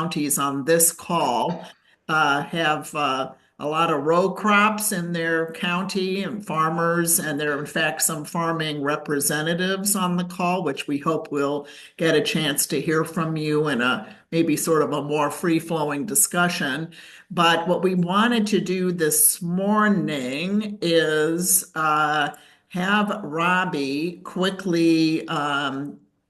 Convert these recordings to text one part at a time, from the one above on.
counties on this call have a lot of row crops in their county and farmers, and there are in fact some farming representatives on the call, which we hope will get a chance to hear from you in a maybe sort of a more free-flowing discussion. But what we wanted to do this morning is have Robbie quickly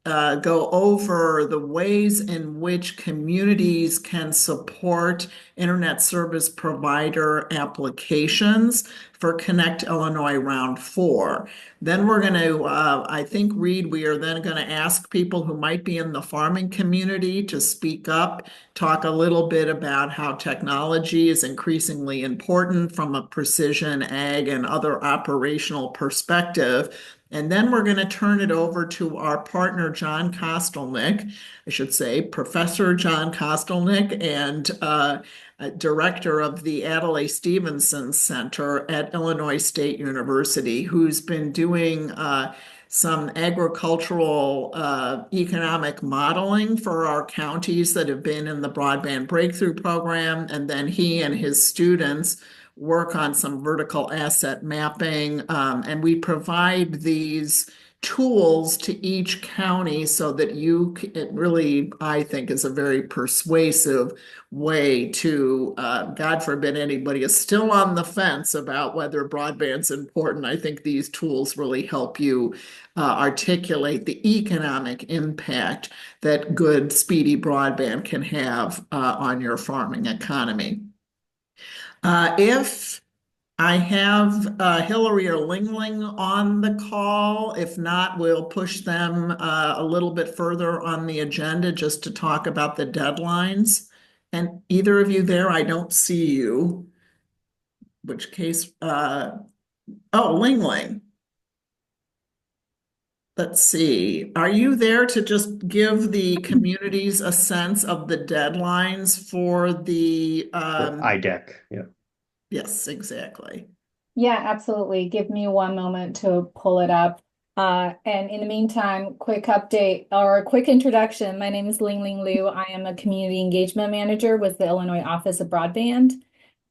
go over the ways in which communities can support internet service provider applications for Connect Illinois Round 4. Then we're going to, I think, Reid, we are then going to ask people who might be in the farming community to speak up, talk a little bit about how technology is increasingly important from a precision ag and other operational perspective. And then we're going to turn it over to our partner, John Kostelnick, I should say, Professor John Kostelnick, and director of the Adlai Stevenson Center at Illinois State University, who's been doing some agricultural economic modeling for our counties that have been in the Broadband Breakthrough Program. And then he and his students work on some vertical asset mapping, and we provide these tools to each county so that it really, I think, is a very persuasive way to, God forbid anybody is still on the fence about whether broadband's important. I think these tools really help you articulate the economic impact that good, speedy broadband can have on your farming economy. If I have Hillary or Lingling on the call, if not, we'll push them a little bit further on the agenda just to talk about the deadlines. And either of you there, I don't see you. Which case, oh, Lingling. Let's see. Are you there to just give the communities a sense of the deadlines for the IDEC? Yeah. Yes, exactly. Yeah, absolutely. Give me one moment to pull it up. And in the meantime, quick update or a quick introduction. My name is Ling Liu. I am a community engagement manager with the Illinois Office of Broadband.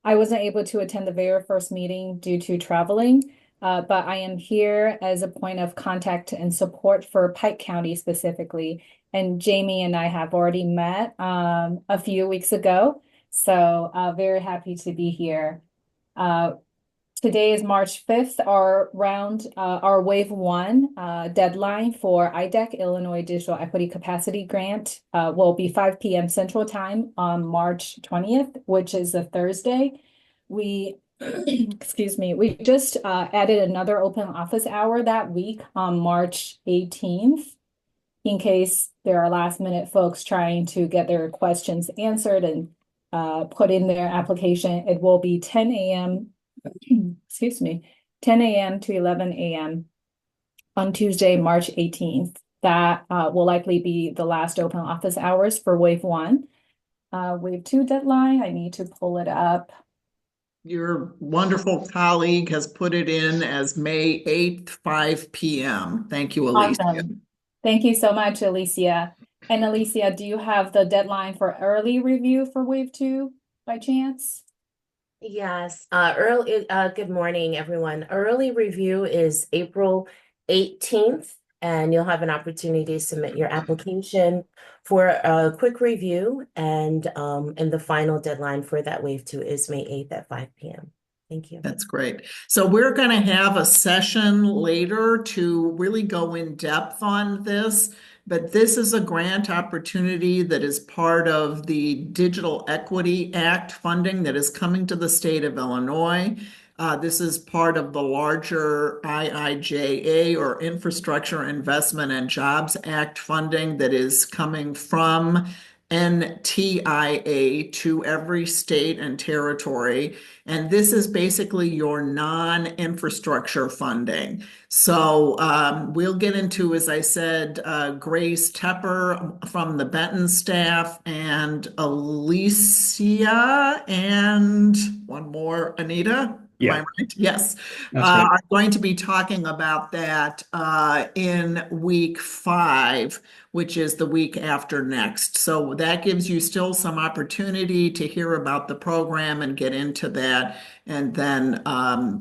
I wasn't able to attend the very first meeting due to traveling, but I am here as a point of contact and support for Pike County specifically. And Jamie and I have already met a few weeks ago, so very happy to be here. Today is March 5th. Our wave one deadline for IDEC, Illinois Digital Equity Capacity Grant, will be 5 p.m. Central Time on March 20th, which is a Thursday. We, excuse me, we just added another open office hour that week on March 18th, in case there are last minute folks trying to get their questions answered and put in their application. It will be 10 a.m. excuse me, 10 a.m. to 11 a.m. on Tuesday, March 18th. That will likely be the last open office hours for wave one. Wave two deadline, I need to pull it up. Your wonderful colleague has put it in as May 8th, 5 p.m. Thank you, Alicia. Awesome. Thank you so much, Alicia. And Alicia, do you have the deadline for early review for wave two by chance? Yes, good morning, everyone. Early review is April 18th, and you'll have an opportunity to submit your application for a quick review. And the final deadline for that wave two is May 8th at 5 p.m. Thank you. That's great. So we're going to have a session later to really go in depth on this. But this is a grant opportunity that is part of the Digital Equity Act funding that is coming to the state of Illinois. This is part of the larger IIJA, or Infrastructure Investment and Jobs Act funding, that is coming from NTIA to every state and territory. And this is basically your non-infrastructure funding. So we'll get into, as I said, Grace Tepper from the Benton staff, and Alicia, and one more, Anita. Am I Yeah, right? Yes. that's right. Are going to be talking about that in week 5, which is the week after next. So that gives you still some opportunity to hear about the program and get into that, and then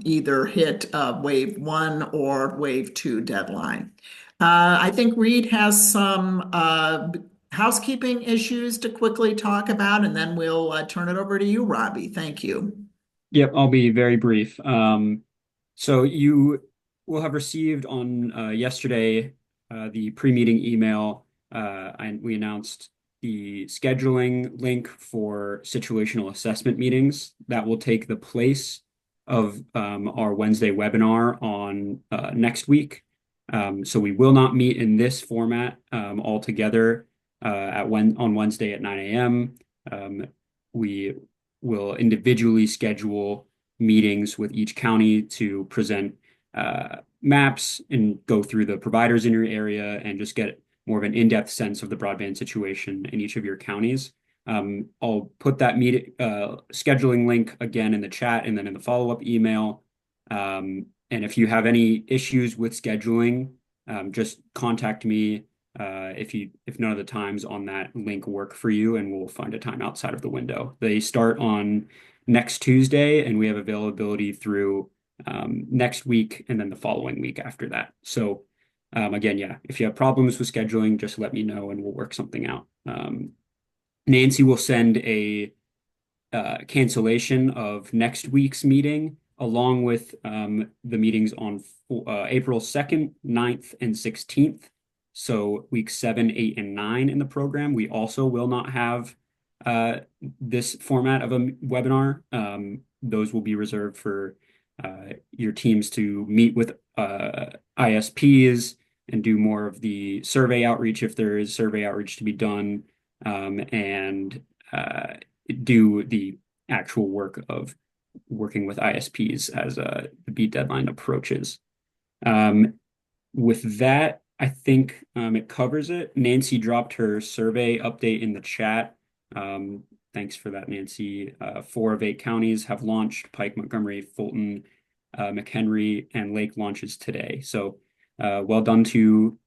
either hit wave 1 or wave 2 deadline. I think Reid has some housekeeping issues to quickly talk about, and then we'll turn it over to you, Robbie. Thank you. Yep, I'll be very brief. So you will have received on yesterday the pre-meeting email, and we announced the scheduling link for situational assessment meetings that will take the place of our Wednesday webinar on next week. So we will not meet in this format all together on Wednesday at 9 a.m. We will individually schedule meetings with each county to present maps and go through the providers in your area and just get more of an in-depth sense of the broadband situation in each of your counties. I'll put that scheduling link again in the chat and then in the follow-up email. And if you have any issues with scheduling, just contact me if none of the times on that link work for you, and we'll find a time outside of the window. They start on next Tuesday, and we have availability through next week and then the following week after that. So again, yeah, if you have problems with scheduling, just let me know and we'll work something out. Nancy will send a cancellation of next week's meeting along with the meetings on April 2nd, 9th, and 16th. So weeks 7, 8, and 9 in the program. We also will not have this format of a webinar. Those will be reserved for your teams to meet with ISPs and do more of the survey outreach if there is survey outreach to be done, and do the actual work of working with ISPs as the BEAD deadline approaches. With that, I think it covers it. Nancy dropped her survey update in the chat. Thanks for that, Nancy. 4 of 8 counties have launched. Pike, Montgomery, Fulton, McHenry, and Lake launches today. So well done to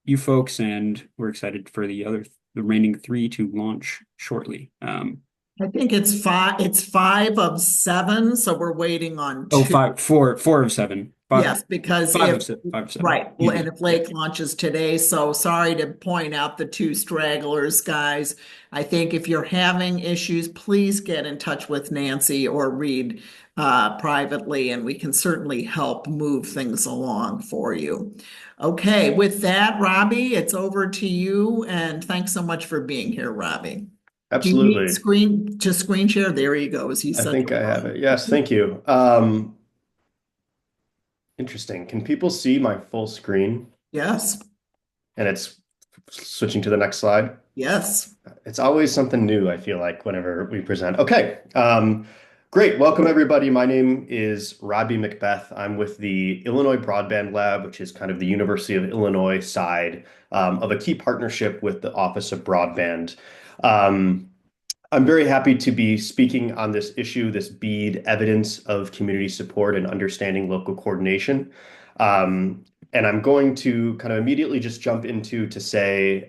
you folks, and we're excited for the remaining 3 to launch shortly. I think it's 5 of 7, so we're waiting on 2. 4 of 7. Yes, because 5 of 7. Right, and if Lake launches today, so sorry to point out the 2 stragglers, guys. I think if you're having issues, please get in touch with Nancy or Reid privately, and we can certainly help move things along for you. Okay, with that, Robbie, it's over to you, and thanks so much for being here, Robbie. Absolutely. Do you need screen share? There he goes. I think I have it. Yes, thank you. Interesting. Can people see my full screen? Yes. And it's switching to the next slide? Yes. It's always something new, I feel like, whenever we present. Okay. Great. Welcome, everybody. My name is Robbie Macbeth. I'm with the Illinois Broadband Lab, which is kind of the University of Illinois side of a key partnership with the Office of Broadband. I'm very happy to be speaking on this issue, this BEAD, evidence of community support and understanding local coordination. And I'm going to kind of immediately just jump into to say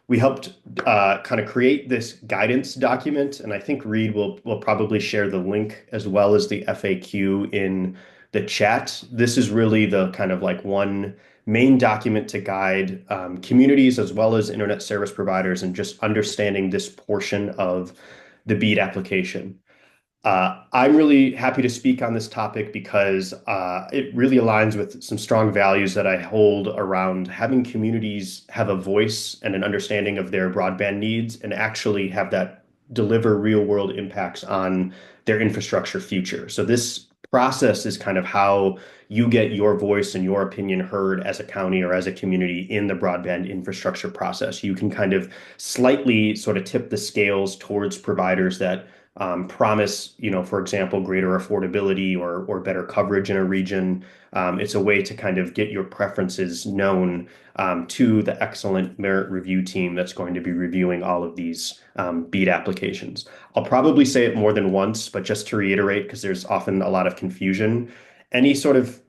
we helped kind of create this guidance document, and I think Reid will probably share the link as well as the FAQ in the chat. This is really the kind of like one main document to guide communities as well as internet service providers and just understanding this portion of the BEAD application. I'm really happy to speak on this topic because it really aligns with some strong values that I hold around having communities have a voice and an understanding of their broadband needs and actually have that deliver real world impacts on their infrastructure future. So this process is kind of how you get your voice and your opinion heard as a county or as a community in the broadband infrastructure process. You can kind of slightly sort of tip the scales towards providers that promise, for example, greater affordability or better coverage in a region. It's a way to kind of get your preferences known to the excellent merit review team that's going to be reviewing all of these BEAD applications. I'll probably say it more than once, but just to reiterate, because there's often a lot of confusion, any sort of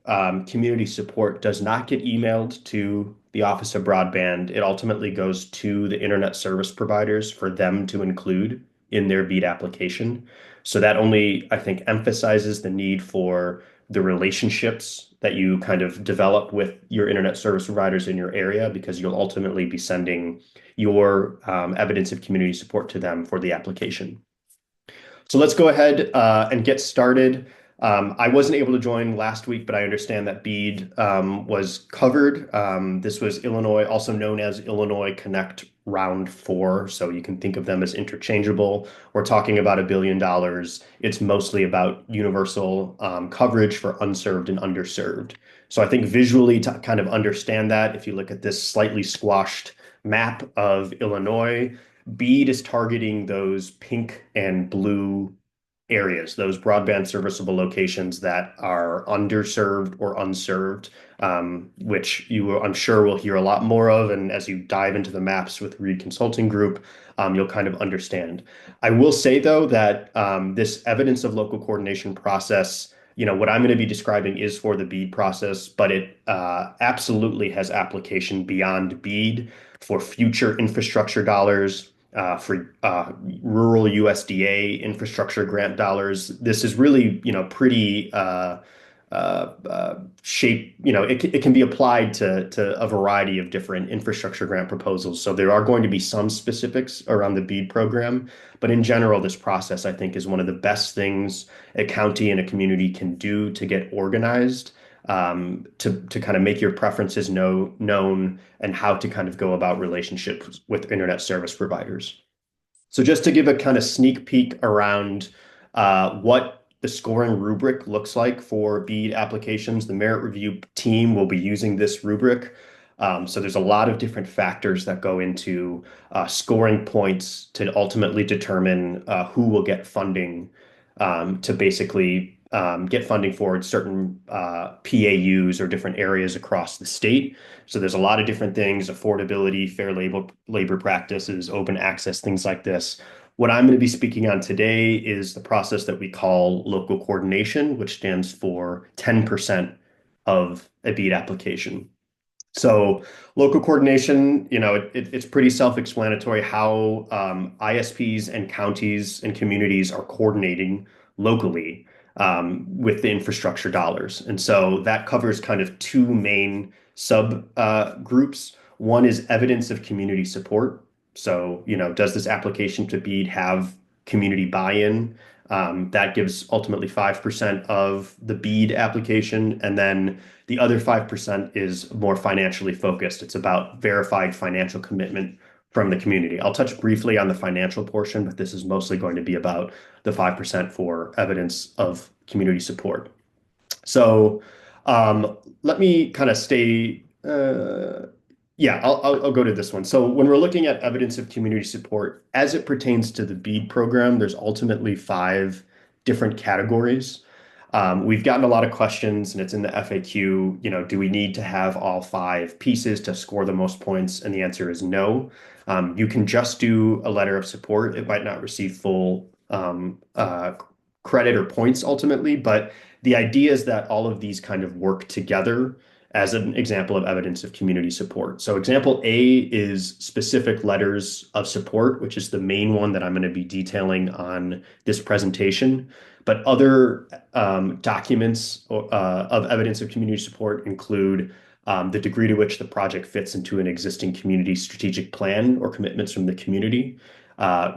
community support does not get emailed to the Office of Broadband. It ultimately goes to the internet service providers for them to include in their BEAD application. So that only, I think, emphasizes the need for the relationships that you kind of develop with your internet service providers in your area, because you'll ultimately be sending your evidence of community support to them for the application. So let's go ahead and get started. I wasn't able to join last week, but I understand that BEAD was covered. This was Illinois, also known as Illinois Connect Round 4. So you can think of them as interchangeable. We're talking about $1 billion. It's mostly about universal coverage for unserved and underserved. So I think visually to kind of understand that, if you look at this slightly squashed map of Illinois, BEAD is targeting those pink and blue areas, those broadband serviceable locations that are underserved or unserved, which I'm sure will hear a lot more of. And as you dive into the maps with Reid Consulting Group, you'll kind of understand. I will say, though, that this evidence of local coordination process, what I'm going to be describing is for the BEAD process, but it absolutely has application beyond BEAD for future infrastructure dollars, for rural USDA infrastructure grant dollars. This is really, pretty shape, it can be applied to a variety of different infrastructure grant proposals. So there are going to be some specifics around the BEAD program, but in general, this process, I think, is one of the best things a county and a community can do to get organized, to kind of make your preferences known and how to kind of go about relationships with internet service providers. So just to give a kind of sneak peek around what the scoring rubric looks like for BEAD applications, the merit review team will be using this rubric. So there's a lot of different factors that go into scoring points to ultimately determine who will get funding, to basically get funding for certain PAUs or different areas across the state. So there's a lot of different things: affordability, fair labor practices, open access, things like this. What I'm going to be speaking on today is the process that we call local coordination, which stands for 10% of a BEAD application. So local coordination, it's pretty self-explanatory how ISPs and counties and communities are coordinating locally with the infrastructure dollars. And so that covers kind of two main sub groups. One is evidence of community support. So, does this application to BEAD have community buy-in? That gives ultimately 5% of the BEAD application. And then the other 5% is more financially focused. It's about verified financial commitment from the community. I'll touch briefly on the financial portion, but this is mostly going to be about the 5% for evidence of community support. So let me kind of stay. I'll go to this one. So when we're looking at evidence of community support, as it pertains to the BEAD program, there's ultimately 5 different categories. We've gotten a lot of questions, and it's in the FAQ, do we need to have all 5 pieces to score the most points? And the answer is no. You can just do a letter of support. It might not receive full credit or points ultimately, but the idea is that all of these kind of work together as an example of evidence of community support. So example A is specific letters of support, which is the main one that I'm going to be detailing on this presentation. But other documents of evidence of community support include the degree to which the project fits into an existing community strategic plan or commitments from the community,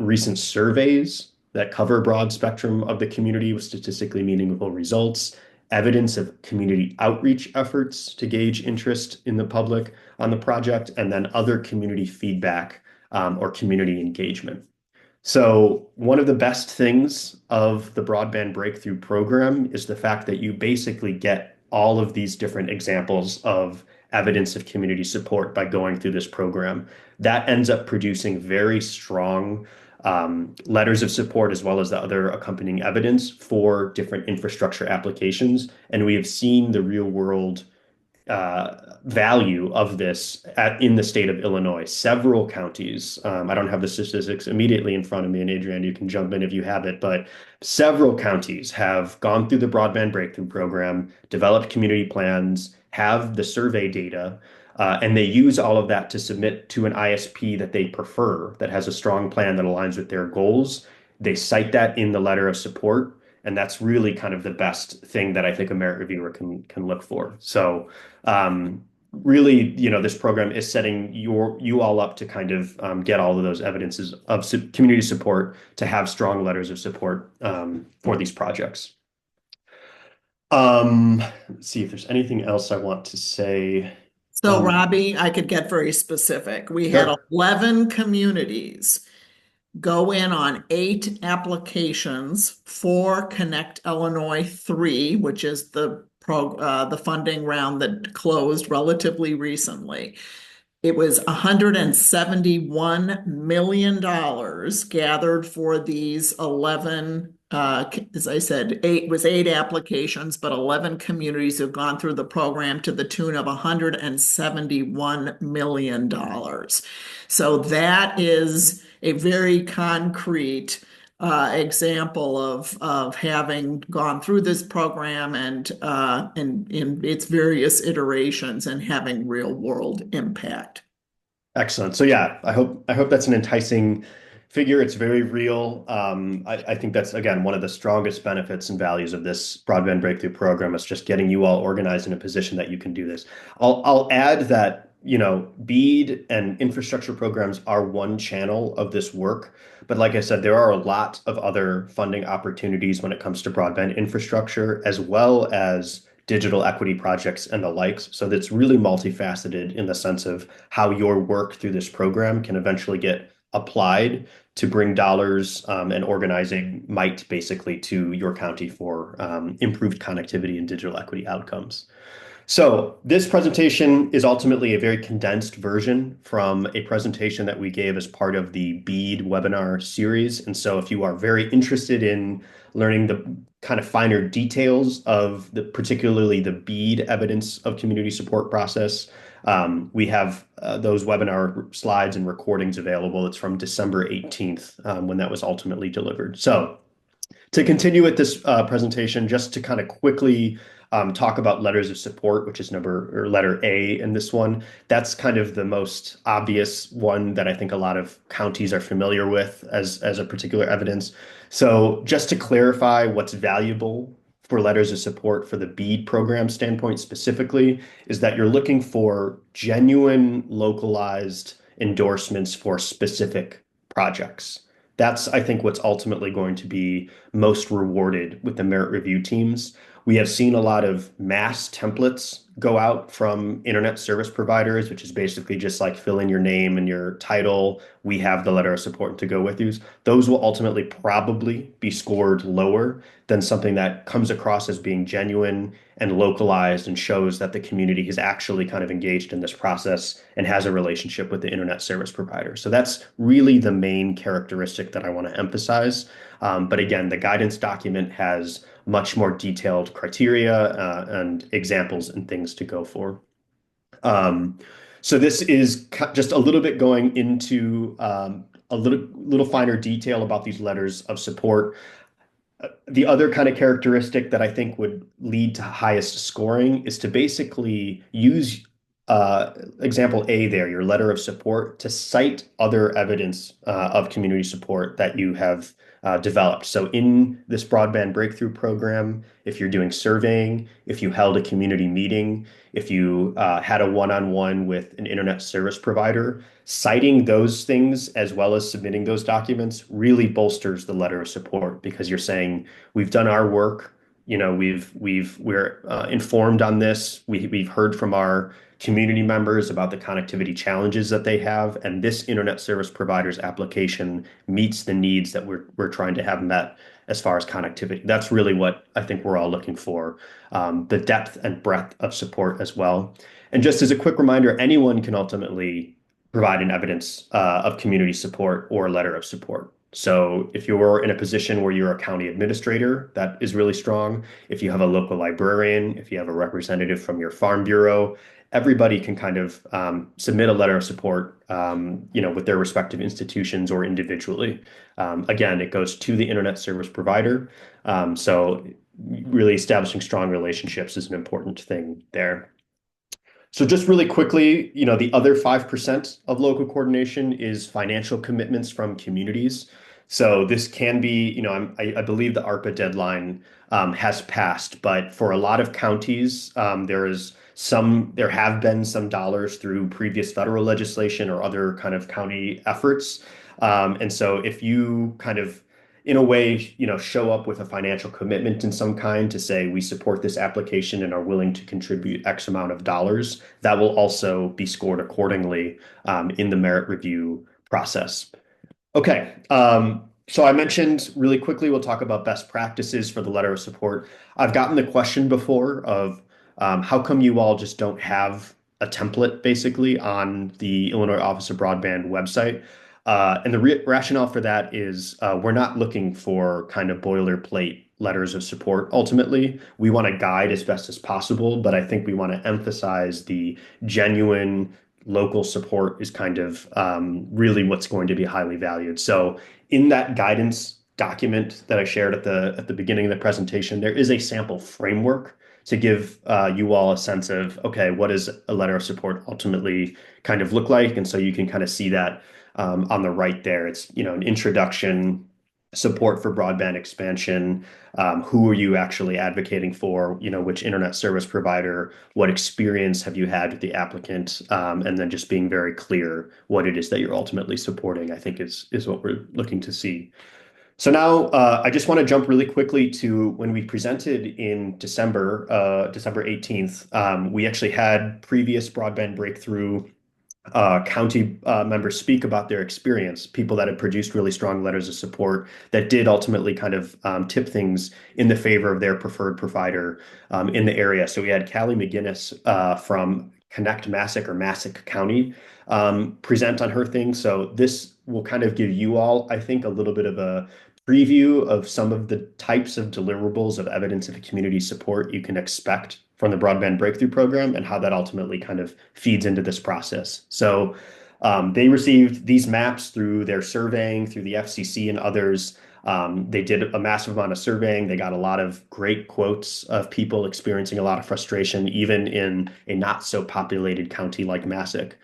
recent surveys that cover a broad spectrum of the community with statistically meaningful results, evidence of community outreach efforts to gauge interest in the public on the project, and then other community feedback or community engagement. So one of the best things of the Broadband Breakthrough Program is the fact that you basically get all of these different examples of evidence of community support by going through this program. That ends up producing very strong letters of support as well as the other accompanying evidence for different infrastructure applications. And we have seen the real world value of this in the state of Illinois. Several counties, I don't have the statistics immediately in front of me, and Adrienne, you can jump in if you have it, but several counties have gone through the Broadband Breakthrough Program, developed community plans, have the survey data, and they use all of that to submit to an ISP that they prefer, that has a strong plan that aligns with their goals. They cite that in the letter of support, and that's really kind of the best thing that I think a merit reviewer can look for. So really, this program is setting you all up to kind of get all of those evidences of community support, to have strong letters of support for these projects. Let's see if there's anything else I want to say. So, Robbie, I could get very specific. We had Sure. 11 communities go in on 8 applications for Connect Illinois 3, which is the funding round that closed relatively recently. It was $171 million gathered for these 11, as I said, 8 applications, but 11 communities have gone through the program to the tune of $171 million. So that is a very concrete example of having gone through this program and in its various iterations and having real world impact. Excellent. So yeah, I hope that's an enticing figure. It's very real. I think that's, again, one of the strongest benefits and values of this Broadband Breakthrough Program is just getting you all organized in a position that you can do this. I'll add that BEAD and infrastructure programs are one channel of this work. But like I said, there are a lot of other funding opportunities when it comes to broadband infrastructure, as well as digital equity projects and the likes. So that's really multifaceted in the sense of how your work through this program can eventually get applied to bring dollars and organizing might basically to your county for improved connectivity and digital equity outcomes. So this presentation is ultimately a very condensed version from a presentation that we gave as part of the BEAD webinar series. And so if you are very interested in learning the kind of finer details of particularly the BEAD evidence of community support process, we have those webinar slides and recordings available. It's from December 18th when that was ultimately delivered. So to continue with this presentation, just to kind of quickly talk about letters of support, which is letter A in this one. That's kind of the most obvious one that I think a lot of counties are familiar with as a particular evidence. So just to clarify what's valuable for letters of support for the BEAD program standpoint specifically is that you're looking for genuine localized endorsements for specific projects. That's, I think, what's ultimately going to be most rewarded with the merit review teams. We have seen a lot of mass templates go out from internet service providers, which is basically just like fill in your name and your title. We have the letter of support to go with you. Those will ultimately probably be scored lower than something that comes across as being genuine and localized and shows that the community is actually kind of engaged in this process and has a relationship with the internet service provider. So that's really the main characteristic that I want to emphasize. But again, the guidance document has much more detailed criteria and examples and things to go for. So this is just a little bit going into a little finer detail about these letters of support. The other kind of characteristic that I think would lead to highest scoring is to basically use example A there, your letter of support, to cite other evidence of community support that you have developed. So in this Broadband Breakthrough Program, if you're doing surveying, if you held a community meeting, if you had a one-on-one with an internet service provider, citing those things as well as submitting those documents really bolsters the letter of support, because you're saying we've done our work, we're informed on this, we've heard from our community members about the connectivity challenges that they have, and this internet service provider's application meets the needs that we're trying to have met as far as connectivity. That's really what I think we're all looking for, the depth and breadth of support as well. And just as a quick reminder, anyone can ultimately provide an evidence of community support or letter of support. So if you're in a position where you're a county administrator, that is really strong. If you have a local librarian, if you have a representative from your farm bureau, everybody can kind of submit a letter of support, with their respective institutions or individually. Again, it goes to the internet service provider. So really establishing strong relationships is an important thing there. So just really quickly, the other 5% of local coordination is financial commitments from communities. So this can be, I believe the ARPA deadline has passed, but for a lot of counties, there have been some dollars through previous federal legislation or other kind of county efforts. And so if you kind of in a way, show up with a financial commitment in some kind to say we support this application and are willing to contribute X amount of dollars, that will also be scored accordingly in the merit review process. Okay, so I mentioned really quickly, we'll talk about best practices for the letter of support. I've gotten the question before of how come you all just don't have a template basically on the Illinois Office of Broadband website? And the rationale for that is we're not looking for kind of boilerplate letters of support. Ultimately, we want to guide as best as possible, but I think we want to emphasize the genuine local support is kind of really what's going to be highly valued. So in that guidance document that I shared at the beginning of the presentation, there is a sample framework to give you all a sense of, okay, what does a letter of support ultimately kind of look like? And so you can kind of see that on the right there. It's, an introduction, support for broadband expansion, who are you actually advocating for, which internet service provider, what experience have you had with the applicant, and then just being very clear what it is that you're ultimately supporting, I think is what we're looking to see. So now I just want to jump really quickly to when we presented in December 18th. We actually had previous broadband breakthrough county members speak about their experience, people that had produced really strong letters of support that did ultimately kind of tip things in the favor of their preferred provider in the area. So we had Callie McGinnis from Connect Massac County present on her thing. So this will kind of give you all, I think, a little bit of a preview of some of the types of deliverables of evidence of community support you can expect from the Broadband Breakthrough Program and how that ultimately kind of feeds into this process. So they received these maps through their surveying, through the FCC and others. They did a massive amount of surveying. They got a lot of great quotes of people experiencing a lot of frustration, even in a not so populated county like Massac.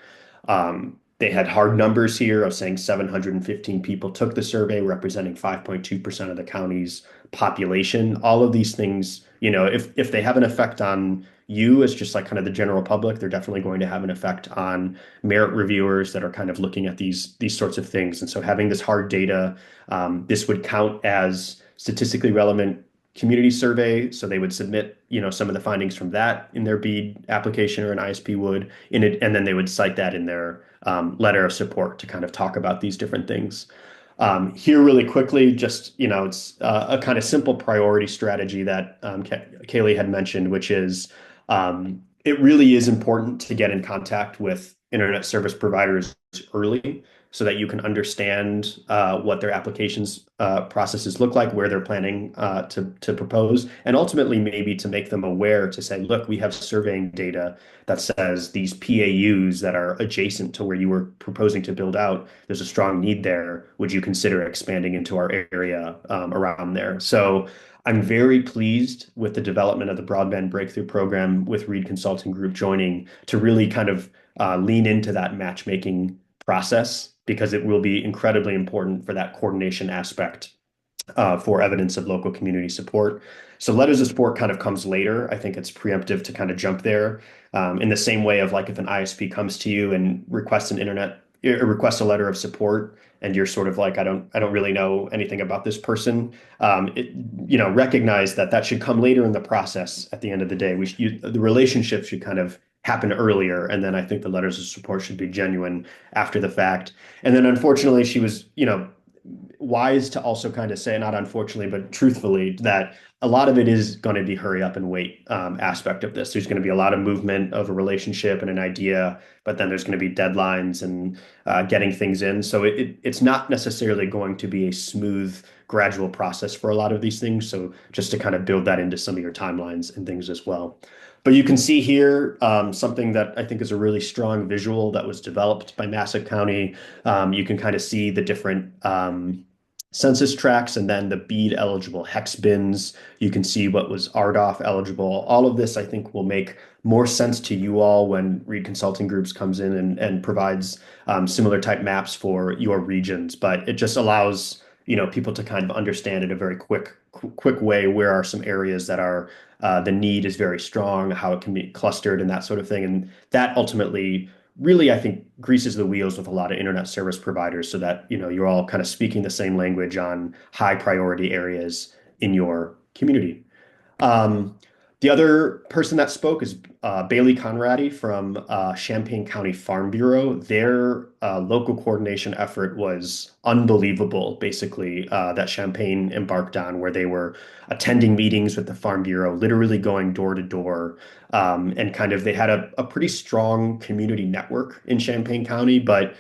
They had hard numbers here of saying 715 people took the survey, representing 5.2% of the county's population. All of these things, if they have an effect on you as just like kind of the general public, they're definitely going to have an effect on merit reviewers that are kind of looking at these sorts of things. And so having this hard data, this would count as statistically relevant community survey. So they would submit, some of the findings from that in their BEAD application, or an ISP would, and then they would cite that in their letter of support to kind of talk about these different things. Here really quickly, just, it's a kind of simple priority strategy that Kaylee had mentioned, which is it really is important to get in contact with internet service providers early so that you can understand what their applications processes look like, where they're planning to propose, and ultimately maybe to make them aware to say, look, we have surveying data that says these PAUs that are adjacent to where you were proposing to build out, there's a strong need there. Would you consider expanding into our area around there? So I'm very pleased with the development of the Broadband Breakthrough Program with Reid Consulting Group joining to really kind of lean into that matchmaking process, because it will be incredibly important for that coordination aspect for evidence of local community support. So letters of support kind of comes later. I think it's preemptive to kind of jump there in the same way of like if an ISP comes to you and requests a letter of support, and you're sort of like, I don't really know anything about this person. Recognize that should come later in the process. At the end of the day, the relationship should kind of happen earlier, and then I think the letters of support should be genuine after the fact. And then unfortunately, she was, wise to also kind of say, not unfortunately, but truthfully, that a lot of it is going to be hurry up and wait aspect of this. There's going to be a lot of movement of a relationship and an idea, but then there's going to be deadlines and getting things in. So it's not necessarily going to be a smooth, gradual process for a lot of these things. So just to kind of build that into some of your timelines and things as well. But you can see here something that I think is a really strong visual that was developed by Macoupin County. You can kind of see the different census tracts and then the BEAD eligible hex bins. You can see what was RDOF eligible. All of this, I think, will make more sense to you all when Reid Consulting Groups comes in and provides similar type maps for your regions. But it just allows people to kind of understand in a very quick way where are some areas that are the need is very strong, how it can be clustered and that sort of thing. And that ultimately really, I think, greases the wheels with a lot of internet service providers so that, you're all kind of speaking the same language on high priority areas in your community. The other person that spoke is Bailey Conradi from Champaign County Farm Bureau. Their local coordination effort was unbelievable, basically, that Champaign embarked on, where they were attending meetings with the Farm Bureau, literally going door to door. And kind of they had a pretty strong community network in Champaign County. But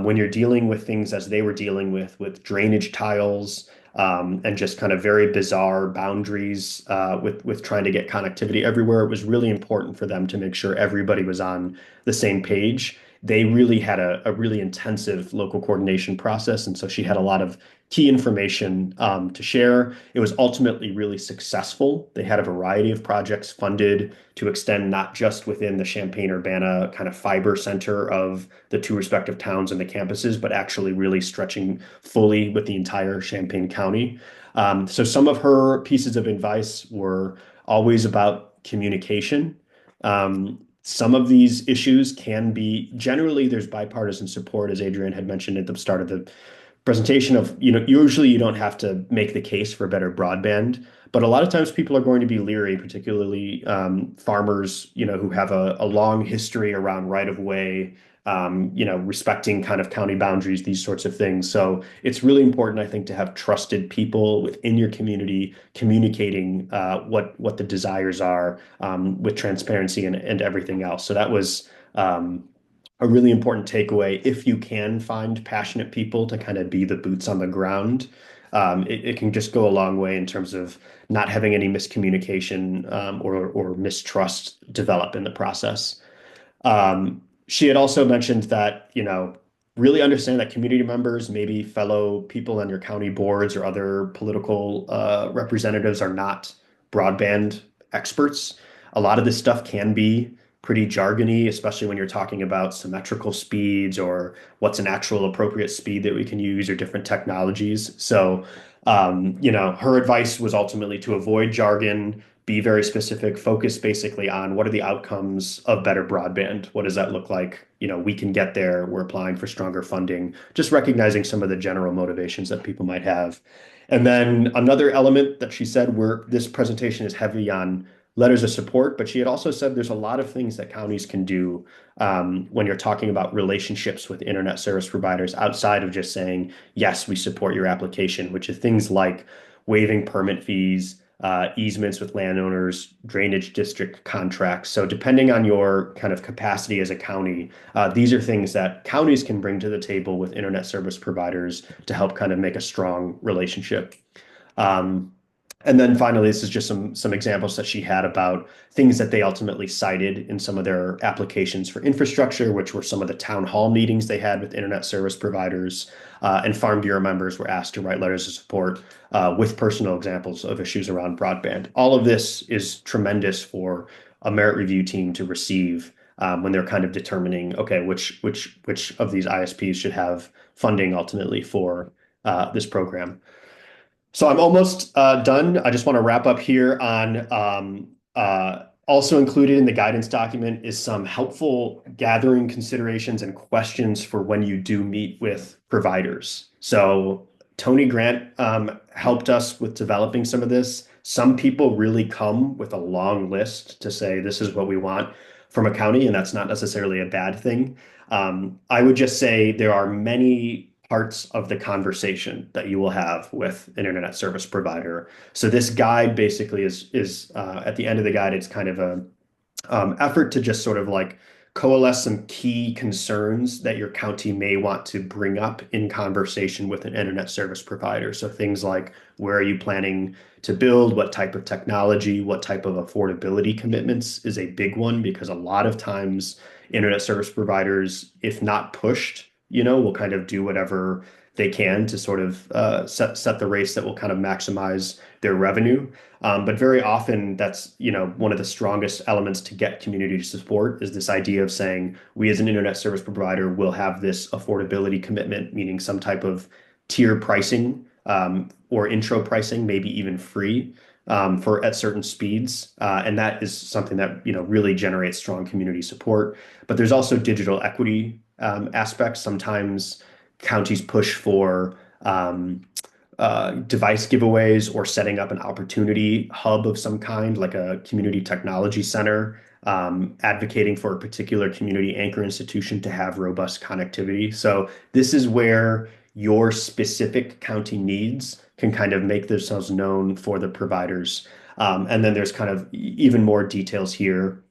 when you're dealing with things as they were dealing with drainage tiles, and just kind of very bizarre boundaries with trying to get connectivity everywhere, it was really important for them to make sure everybody was on the same page. They really had a really intensive local coordination process, and so she had a lot of key information to share. It was ultimately really successful. They had a variety of projects funded to extend not just within the Champaign-Urbana kind of fiber center of the two respective towns and the campuses, but actually really stretching fully with the entire Champaign County. So some of her pieces of advice were always about communication. Some of these issues can be generally there's bipartisan support, as Adrienne had mentioned at the start of the presentation of, usually you don't have to make the case for better broadband, but a lot of times people are going to be leery, particularly farmers, who have a long history around right of way, respecting kind of county boundaries, these sorts of things. So it's really important, I think, to have trusted people within your community communicating what the desires are with transparency and everything else. So that was a really important takeaway. If you can find passionate people to kind of be the boots on the ground, it can just go a long way in terms of not having any miscommunication or mistrust develop in the process. She had also mentioned that, really understand that community members, maybe fellow people on your county boards or other political representatives are not broadband experts. A lot of this stuff can be pretty jargony, especially when you're talking about symmetrical speeds or what's an actual appropriate speed that we can use or different technologies. So, her advice was ultimately to avoid jargon, be very specific, focus basically on what are the outcomes of better broadband? What does that look like? We can get there. We're applying for stronger funding, just recognizing some of the general motivations that people might have. And then another element that she said, where this presentation is heavy on letters of support, but she had also said there's a lot of things that counties can do when you're talking about relationships with internet service providers outside of just saying, yes, we support your application, which is things like waiving permit fees, easements with landowners, drainage district contracts. So depending on your kind of capacity as a county, these are things that counties can bring to the table with internet service providers to help kind of make a strong relationship. And then finally, this is just some examples that she had about things that they ultimately cited in some of their applications for infrastructure, which were some of the town hall meetings they had with internet service providers. And Farm Bureau members were asked to write letters of support with personal examples of issues around broadband. All of this is tremendous for a merit review team to receive when they're kind of determining, okay, which of these ISPs should have funding ultimately for this program. So I'm almost done. I just want to wrap up here on also included in the guidance document is some helpful gathering considerations and questions for when you do meet with providers. So Tony Grant helped us with developing some of this. Some people really come with a long list to say, this is what we want from a county, and that's not necessarily a bad thing. I would just say there are many parts of the conversation that you will have with an internet service provider. So this guide basically is at the end of the guide, it's kind of a effort to just sort of like coalesce some key concerns that your county may want to bring up in conversation with an internet service provider. So things like, where are you planning to build? What type of technology? What type of affordability commitments is a big one, because a lot of times internet service providers, if not pushed, will kind of do whatever they can to sort of set the race that will kind of maximize their revenue. But very often that's, one of the strongest elements to get community support is this idea of saying, we as an internet service provider will have this affordability commitment, meaning some type of tier pricing or intro pricing, maybe even free for at certain speeds. And that is something that, really generates strong community support. But there's also digital equity aspects. Sometimes counties push for device giveaways or setting up an opportunity hub of some kind, like a community technology center, advocating for a particular community anchor institution to have robust connectivity. So this is where your specific county needs can kind of make themselves known for the providers. And then there's kind of even more details here,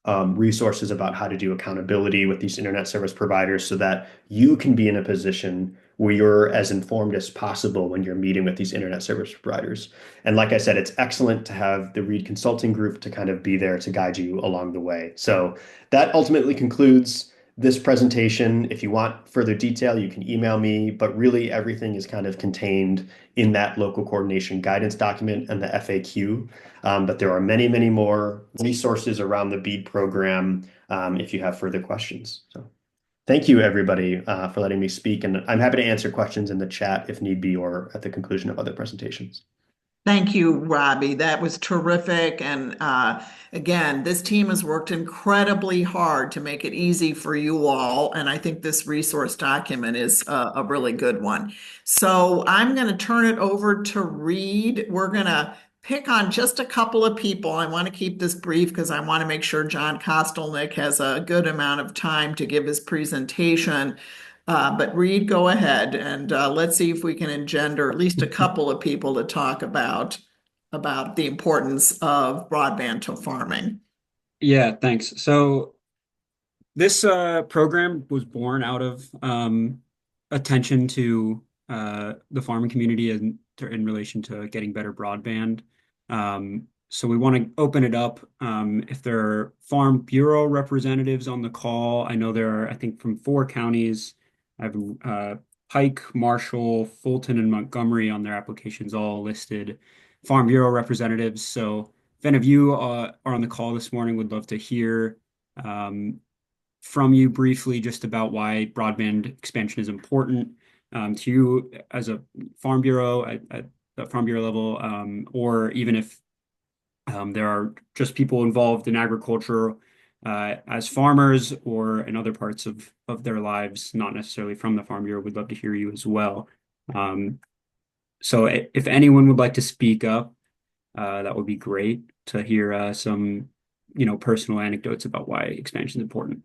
resources about how to do accountability with these internet service providers so that you can be in a position where you're as informed as possible when you're meeting with these internet service providers. And like I said, it's excellent to have the Reid Consulting Group to kind of be there to guide you along the way. So that ultimately concludes this presentation. If you want further detail, you can email me, but really everything is kind of contained in that local coordination guidance document and the FAQ. But there are many, many more resources around the BEAD program if you have further questions. So thank you, everybody, for letting me speak. And I'm happy to answer questions in the chat if need be, or at the conclusion of other presentations. Thank you, Robbie. That was terrific. And again, this team has worked incredibly hard to make it easy for you all. And I think this resource document is a really good one. So I'm going to turn it over to Reid. We're going to pick on just a couple of people. I want to keep this brief because I want to make sure John Kostelnick has a good amount of time to give his presentation. But Reid, go ahead and let's see if we can engender at least a couple of people to talk about the importance of broadband to farming. Yeah, thanks. So this program was born out of attention to the farming community in relation to getting better broadband. So we want to open it up. If there are Farm Bureau representatives on the call, I know there are, I think, from 4 counties. I have Pike, Marshall, Fulton, and Montgomery on their applications, all listed Farm Bureau representatives. So if any of you are on the call this morning, would love to hear from you briefly just about why broadband expansion is important to you as a Farm Bureau at the Farm Bureau level, or even if there are just people involved in agriculture as farmers or in other parts of their lives, not necessarily from the Farm Bureau, we'd love to hear you as well. So if anyone would like to speak up, that would be great to hear some, personal anecdotes about why expansion is important.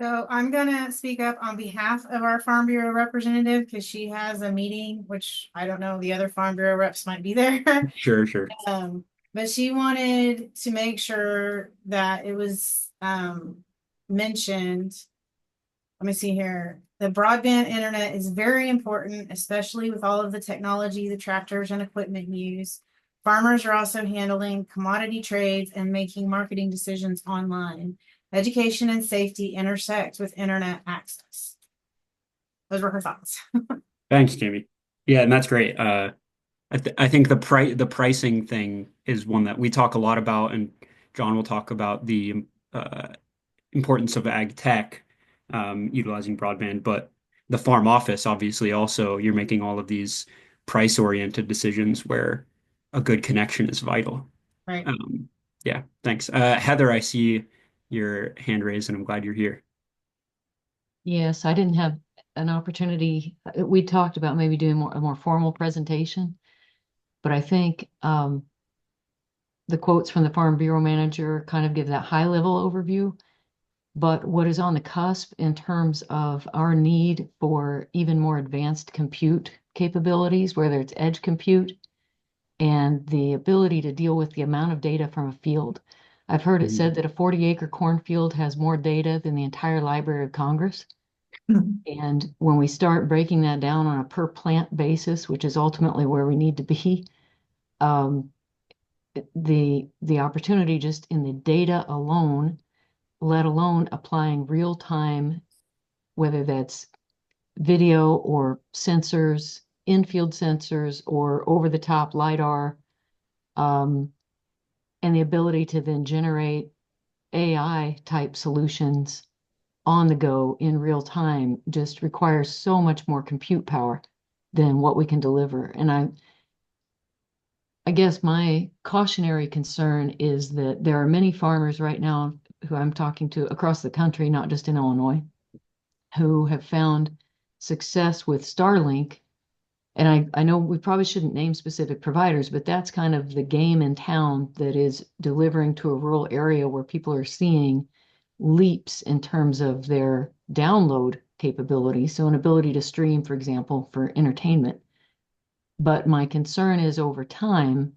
So I'm going to speak up on behalf of our Farm Bureau representative because she has a meeting, which I don't know, the other Farm Bureau reps might be there. Sure. But she wanted to make sure that it was mentioned. Let me see here. The broadband internet is very important, especially with all of the technology, the tractors and equipment used. Farmers are also handling commodity trades and making marketing decisions online. Education and safety intersect with internet access. Those were her thoughts. Thanks, Jamie. Yeah, and that's great. I think the pricing thing is one that we talk a lot about, and John will talk about the importance of ag tech utilizing broadband, but the farm office, obviously, also you're making all of these price-oriented decisions where a good connection is vital. Right. Yeah, thanks. Heather, I see your hand raised, and I'm glad you're here. Yes, I didn't have an opportunity. We talked about maybe doing a more formal presentation, but I think the quotes from the Farm Bureau manager kind of give that high level overview. But what is on the cusp in terms of our need for even more advanced compute capabilities, whether it's edge compute and the ability to deal with the amount of data from a field. I've heard it said that a 40-acre cornfield has more data than the entire Library of Congress. And when we start breaking that down on a per plant basis, which is ultimately where we need to be, the opportunity just in the data alone, let alone applying real time, whether that's video or sensors, in-field sensors, or over-the-top LiDAR, and the ability to then generate AI type solutions on the go in real time just requires so much more compute power than what we can deliver. And I guess my cautionary concern is that there are many farmers right now who I'm talking to across the country, not just in Illinois, who have found success with Starlink. And I know we probably shouldn't name specific providers, but that's kind of the game in town that is delivering to a rural area where people are seeing leaps in terms of their download capability. So an ability to stream, for example, for entertainment. But my concern is over time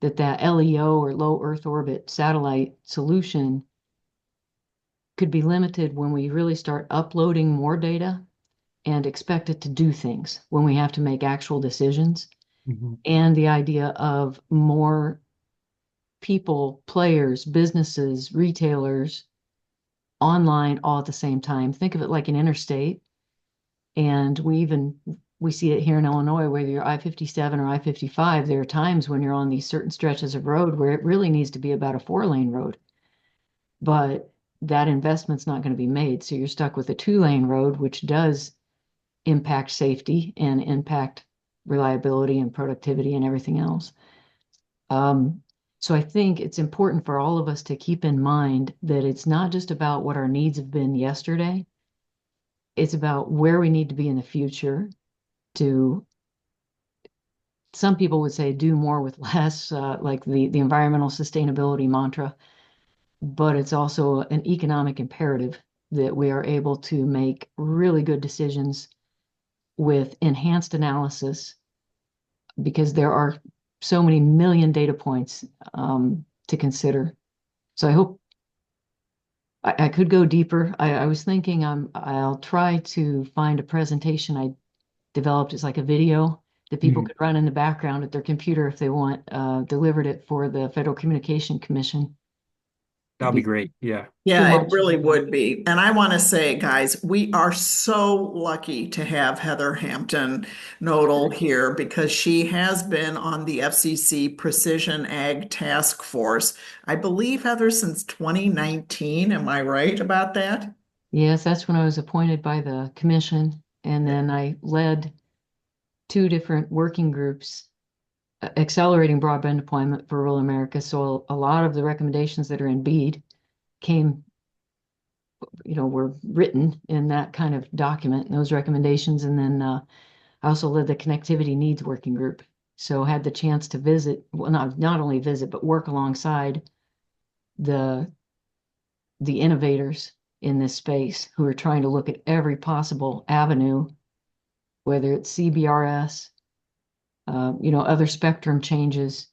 that LEO or low Earth orbit satellite solution could be limited when we really start uploading more data and expect it to do things when we have to make actual decisions. And the idea of more people, players, businesses, retailers online all at the same time. Think of it like an interstate. And we see it here in Illinois, whether you're I-57 or I-55, there are times when you're on these certain stretches of road where it really needs to be about a 4-lane road. But that investment's not going to be made. So you're stuck with a 2-lane road, which does impact safety and impact reliability and productivity and everything else. So I think it's important for all of us to keep in mind that it's not just about what our needs have been yesterday. It's about where we need to be in the future to, some people would say, do more with less, like the environmental sustainability mantra. But it's also an economic imperative that we are able to make really good decisions with enhanced analysis, because there are so many million data points to consider. So I hope I could go deeper. I was thinking I'll try to find a presentation I developed. It's like a video that people could run in the background at their computer if they want, delivered it for the Federal Communication Commission. That'd be great. Yeah. Yeah, Too it much. really would be. And I want to say, guys, we are so lucky to have Heather Hampton Nodal here because she has been on the FCC Precision Ag Task Force, I believe, Heather, since 2019. Am I right about that? Yes, that's when I was appointed by the commission, and then I led 2 different working groups accelerating broadband deployment for rural America. So a lot of the recommendations that are in BEAD came, were written in that kind of document, those recommendations. And then I also led the connectivity needs working group. So had the chance to visit, well, not only visit, but work alongside the innovators in this space who are trying to look at every possible avenue, whether it's CBRS, other spectrum changes,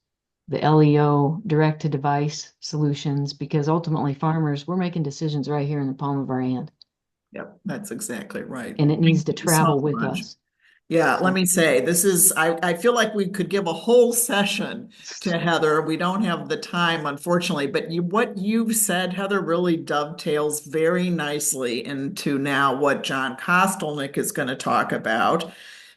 the LEO direct to device solutions, because ultimately farmers, we're making decisions right here in the palm of our hand. Yep, that's exactly right. And it needs to Thank you so travel with much. us. Yeah, let me say, I feel like we could give a whole session to Heather. We don't have the time, unfortunately, but what you've said, Heather, really dovetails very nicely into now what John Kostelnick is going to talk about.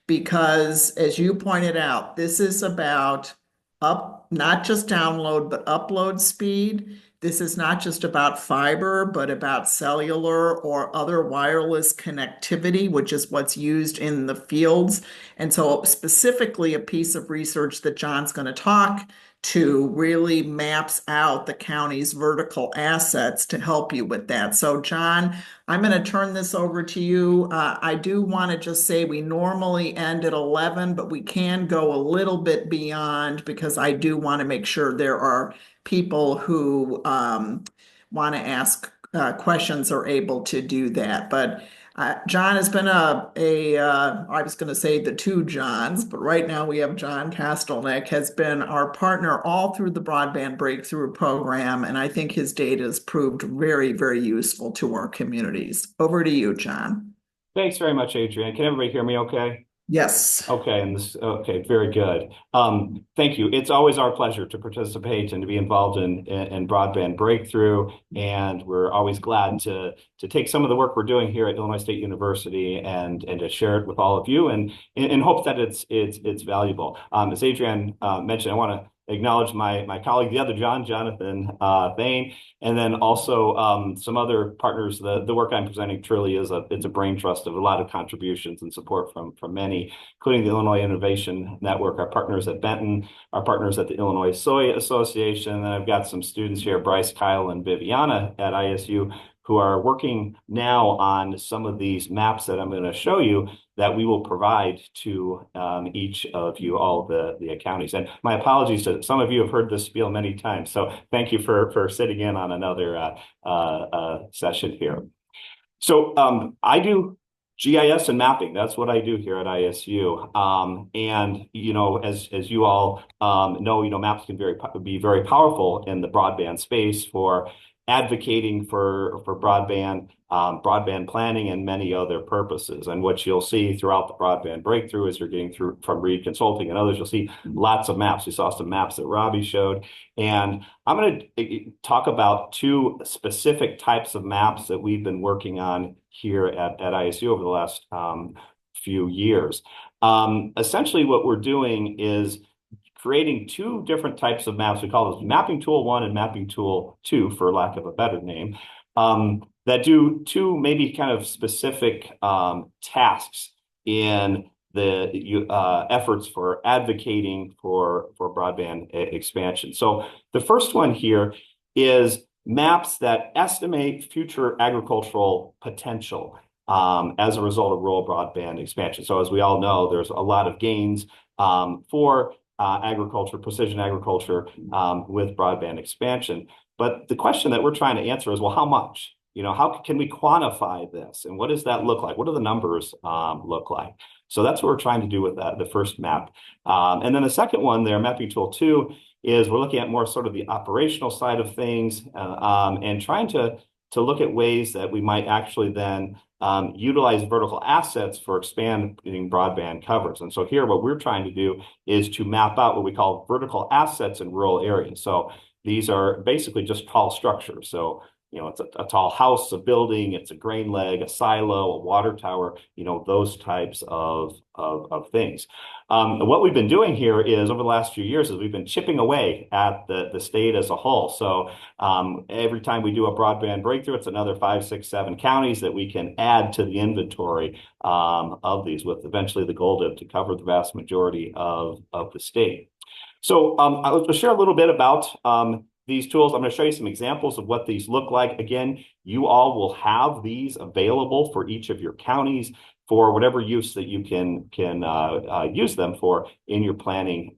Because as you pointed out, this is about not just download, but upload speed. This is not just about fiber, but about cellular or other wireless connectivity, which is what's used in the fields. And so specifically a piece of research that John's going to talk to really maps out the county's vertical assets to help you with that. So John, I'm going to turn this over to you. I do want to just say we normally end at 11, but we can go a little bit beyond because I do want to make sure there are people who want to ask questions are able to do that. But John has been I was going to say the two Johns, but right now we have John Kastelnick has been our partner all through the Broadband Breakthrough Program, and I think his data has proved very, very useful to our communities. Over to you, John. Thanks very much, Adrian. Can everybody hear me okay? Yes. Okay, okay, very good. Thank you. It's always our pleasure to participate and to be involved in Broadband Breakthrough, and we're always glad to take some of the work we're doing here at Illinois State University and to share it with all of you, and in hopes that it's valuable. As Adrian mentioned, I want to acknowledge my colleague, the other John, Jonathan Thane, and then also some other partners. The work I'm presenting truly it's a brain trust of a lot of contributions and support from many, including the Illinois Innovation Network, our partners at Benton, our partners at the Illinois Soy Association, and then I've got some students here, Bryce, Kyle, and Viviana at ISU, who are working now on some of these maps that I'm going to show you that we will provide to each of you, all the counties. And my apologies to some of you have heard this spiel many times, so thank you for sitting in on another session here. So I do GIS and mapping. That's what I do here at ISU. And as you all know, maps can be very powerful in the broadband space for advocating for broadband, broadband planning, and many other purposes. And what you'll see throughout the Broadband Breakthrough as you're getting through from Reid Consulting and others, you'll see lots of maps. You saw some maps that Robbie showed. And I'm going to talk about two specific types of maps that we've been working on here at ISU over the last few years. Essentially, what we're doing is creating two different types of maps. We call those Mapping Tool 1 and Mapping Tool 2, for lack of a better name, that do two maybe kind of specific tasks in the efforts for advocating for broadband expansion. So the first one here is maps that estimate future agricultural potential as a result of rural broadband expansion. So as we all know, there's a lot of gains for agriculture, precision agriculture with broadband expansion. But the question that we're trying to answer is, well, how much? How can we quantify this? And what does that look like? What do the numbers look like? So that's what we're trying to do with the first map. And then the second one there, Mapping Tool 2, is we're looking at more sort of the operational side of things and trying to look at ways that we might actually then utilize vertical assets for expanding broadband coverage. And so here, what we're trying to do is to map out what we call vertical assets in rural areas. So these are basically just tall structures. So, it's a tall house, a building, it's a grain leg, a silo, a water tower, those types of things. What we've been doing here is over the last few years is we've been chipping away at the state as a whole. So every time we do a broadband breakthrough, it's another 5, 6, 7 counties that we can add to the inventory of these, with eventually the goal to cover the vast majority of the state. So I'll share a little bit about these tools. I'm going to show you some examples of what these look like. Again, you all will have these available for each of your counties for whatever use that you can use them for in your planning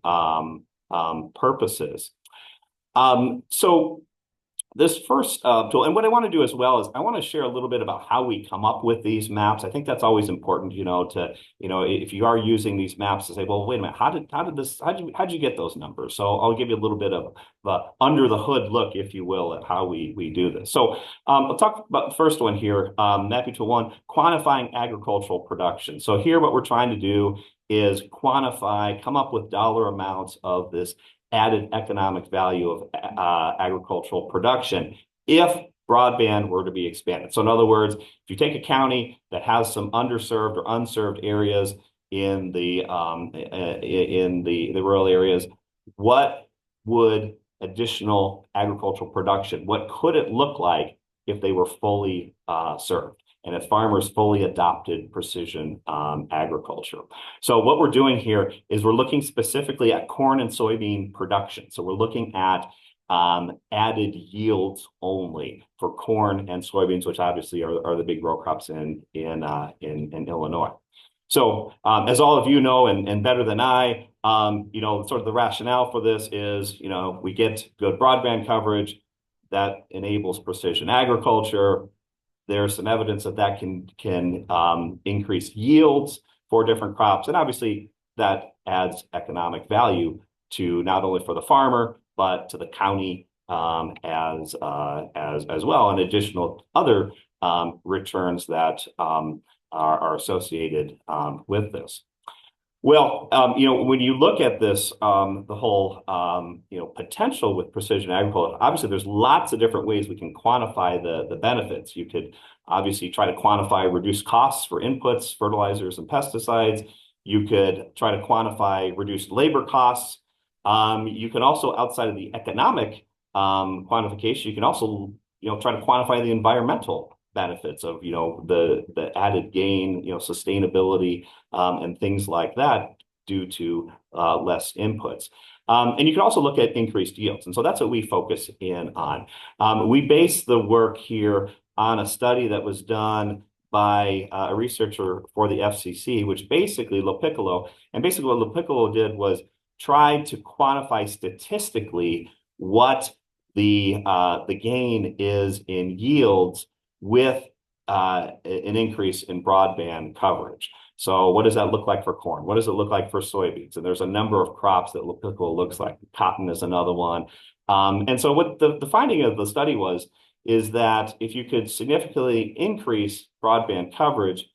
purposes. So this first tool, and what I want to do as well is I want to share a little bit about how we come up with these maps. I think that's always important, if you are using these maps to say, well, wait a minute, how'd you get those numbers? So I'll give you a little bit of the under the hood look, if you will, at how we do this. So I'll talk about the first one here, Mapping Tool 1, quantifying agricultural production. So here, what we're trying to do is come up with dollar amounts of this added economic value of agricultural production if broadband were to be expanded. So in other words, if you take a county that has some underserved or unserved areas in the rural areas, what would additional agricultural production, what could it look like if they were fully served? And if farmers fully adopted precision agriculture. So what we're doing here is we're looking specifically at corn and soybean production. So we're looking at added yields only for corn and soybeans, which obviously are the big row crops in Illinois. So as all of you know, and better than I, sort of the rationale for this is, we get good broadband coverage. that enables precision agriculture. There's some evidence that that can increase yields for different crops, and obviously that adds economic value to not only for the farmer but to the county as well, and additional other returns that are associated with this. Well, when you look at this, the whole, potential with precision agriculture, obviously there's lots of different ways we can quantify the benefits. You could obviously try to quantify reduced costs for inputs, fertilizers, and pesticides. You could try to quantify reduced labor costs. You can also, outside of the economic quantification, you can also, try to quantify the environmental benefits of, the added gain, sustainability, and things like that due to less inputs. And you can also look at increased yields. And so that's what we focus in on. We base the work here on a study that was done by a researcher for the FCC, which basically LoPiccolo, and basically what LoPiccolo did was try to quantify statistically what the gain is in yields with an increase in broadband coverage. So what does that look like for corn? What does it look like for soybeans? And there's a number of crops that LoPiccolo looks like. Cotton is another one. And so what the finding of the study is that if you could significantly increase broadband coverage,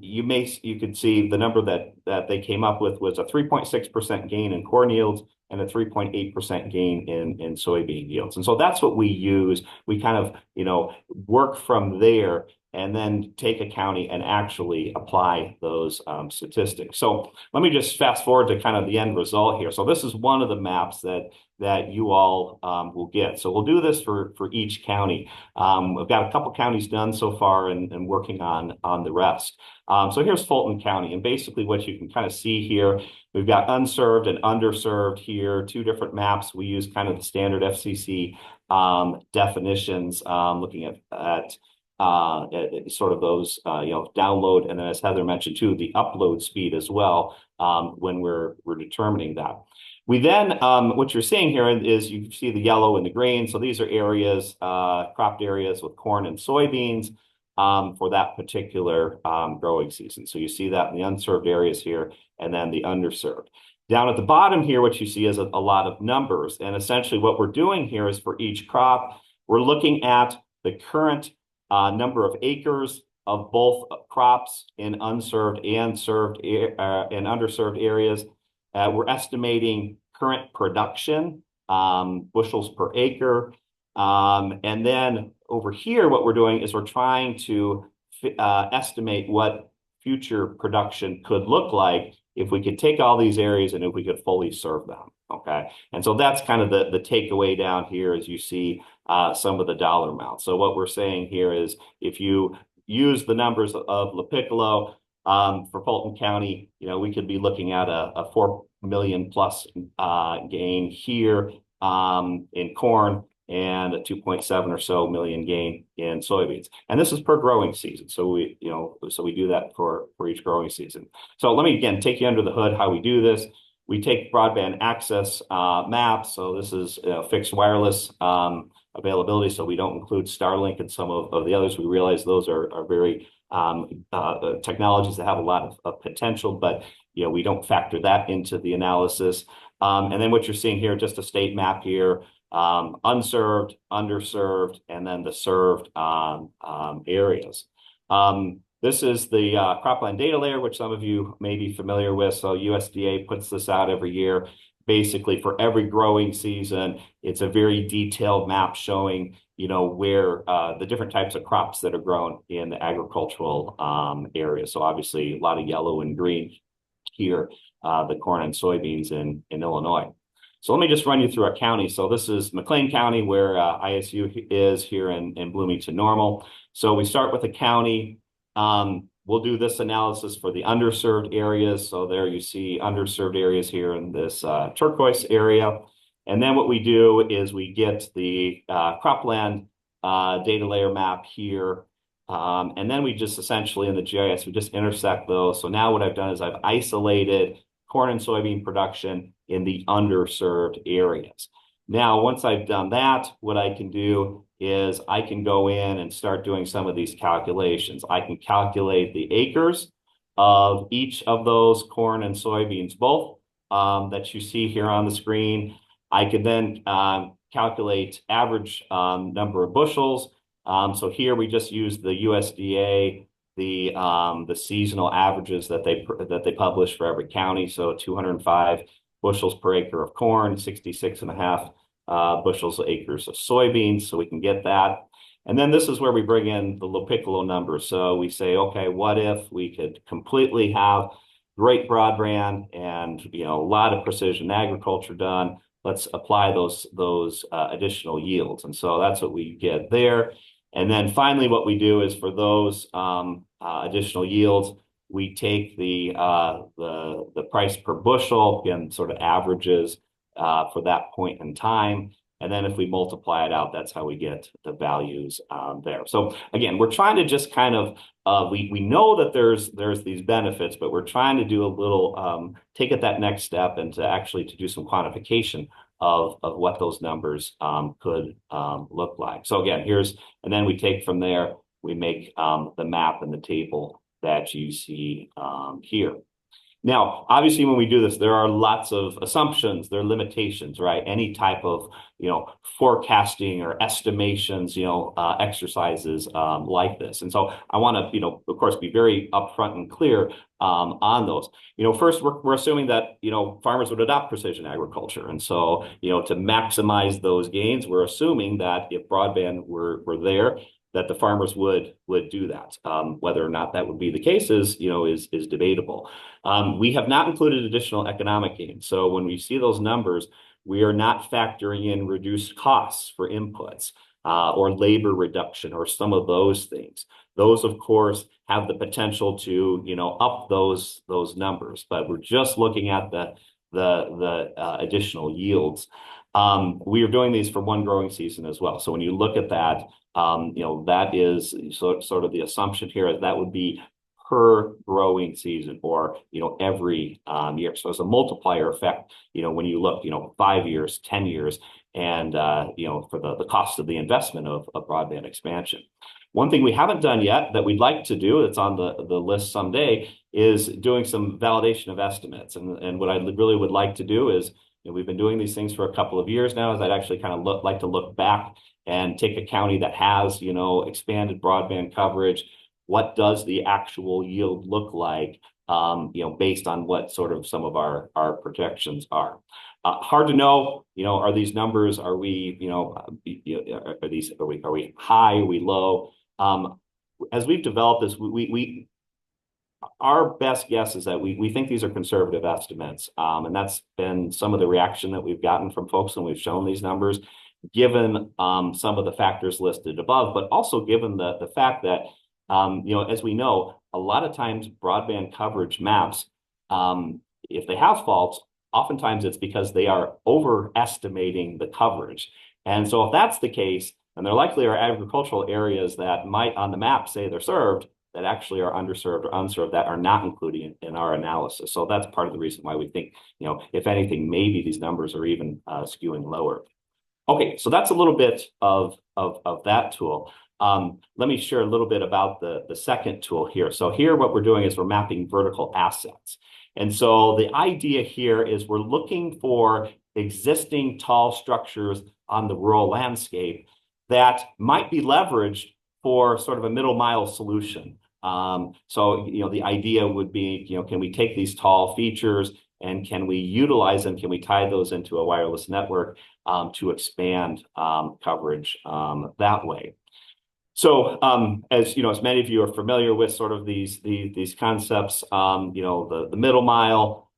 you could see the number that they came up with was a 3.6% gain in corn yields and a 3.8% gain in soybean yields. And so that's what we use. We kind of, work from there and then take a county and actually apply those statistics. So let me just fast forward to kind of the end result here. So this is one of the maps that you all will get. So we'll do this for each county. We've got a couple counties done so far and working on the rest. So here's Fulton County, and basically what you can kind of see here, we've got unserved and underserved here, two different maps. We use kind of the standard FCC definitions, looking at sort of those, download, and then as Heather mentioned too, the upload speed as well when we're determining that. We then, what you're seeing here is you see the yellow and the green. So these are areas, cropped areas with corn and soybeans for that particular growing season. So you see that in the unserved areas here, and then the underserved. Down at the bottom here, what you see is a lot of numbers. And essentially what we're doing here is for each crop, we're looking at the current number of acres of both crops in unserved and served and underserved areas. We're estimating current production, bushels per acre. And then over here, what we're doing is we're trying to estimate what future production could look like if we could take all these areas and if we could fully serve them. Okay. And so that's kind of the takeaway down here as you see some of the dollar amounts. So what we're saying here is if you use the numbers of LoPiccolo for Fulton County, we could be looking at a 4 million plus gain here in corn and a 2.7 or so million gain in soybeans. And this is per growing season. So we do that for each growing season. So let me again take you under the hood how we do this. We take broadband access maps. So this is fixed wireless availability. So we don't include Starlink and some of the others. We realize those are very technologies that have a lot of potential, but we don't factor that into the analysis. And then what you're seeing here, just a state map here, unserved, underserved, and then the served areas. This is the cropland data layer, which some of you may be familiar with. So USDA puts this out every year. Basically, for every growing season, it's a very detailed map showing, where the different types of crops that are grown in the agricultural area. So obviously, a lot of yellow and green here, the corn and soybeans in Illinois. So let me just run you through our county. So this is McLean County, where ISU is here in Bloomington Normal. So we start with the county. We'll do this analysis for the underserved areas. So there you see underserved areas here in this turquoise area. And then what we do is we get the cropland data layer map here. And then we just essentially in the GIS, we just intersect those. So now what I've done is I've isolated corn and soybean production in the underserved areas. Now, once I've done that, what I can do is I can go in and start doing some of these calculations. I can calculate the acres of each of those corn and soybeans, both that you see here on the screen. I could then calculate average number of bushels. So here we just use the USDA, the seasonal averages that they publish for every county. So 205 bushels per acre of corn, 66.5 bushels acres of soybeans. So we can get that. And then this is where we bring in the Piccolo numbers. So we say, okay, what if we could completely have great broadband and a lot of precision agriculture done? Let's apply those additional yields. And so that's what we get there. And then finally, what we do is for those additional yields, we take the price per bushel and sort of averages for that point in time. And then if we multiply it out, that's how we get the values there. So again, we're trying to just kind of, we know that there's these benefits, but we're trying to do a little, take it that next step and to do some quantification of what those numbers could look like. So again, and then we take from there, we make the map and the table that you see here. Now, obviously, when we do this, there are lots of assumptions, there are limitations, right? Any type of, forecasting or estimations, exercises like this. And so I want to, of course, be very upfront and clear on those. First, we're assuming that, farmers would adopt precision agriculture. And so, to maximize those gains, we're assuming that if broadband were there, that the farmers would do that. Whether or not that would be the case is debatable. We have not included additional economic gains. So when we see those numbers, we are not factoring in reduced costs for inputs or labor reduction or some of those things. Those, of course, have the potential to up those numbers, but we're just looking at the additional yields. We are doing these for one growing season as well. So when you look at that, that is sort of the assumption here is that would be per growing season or, every year. So it's a multiplier effect, when you look, 5 years, 10 years, and, for the cost of the investment of broadband expansion. One thing we haven't done yet that we'd like to do, that's on the list someday, is doing some validation of estimates. And what I really would like to do is, we've been doing these things for a couple of years now, is I'd actually kind of like to look back and take a county that has, expanded broadband coverage. What does the actual yield look like, based on what sort of some of our projections are? Hard to know, are these numbers, are we high, are we low? As we've developed this, our best guess is that we think these are conservative estimates. And that's been some of the reaction that we've gotten from folks when we've shown these numbers, given some of the factors listed above, but also given the fact that, as we know, a lot of times broadband coverage maps, if they have faults, oftentimes it's because they are overestimating the coverage. And so if that's the case, then there likely are agricultural areas that might on the map say they're served, that actually are underserved or unserved that are not included in our analysis. So that's part of the reason why we think, if anything, maybe these numbers are even skewing lower. Okay, so that's a little bit of that tool. Let me share a little bit about the second tool here. So here what we're doing is we're mapping vertical assets. And so the idea here is we're looking for existing tall structures on the rural landscape that might be leveraged for sort of a middle mile solution. So, the idea would be, can we take these tall features and can we utilize them? Can we tie those into a wireless network to expand coverage that way? So, as many of you are familiar with sort of these concepts, the middle mile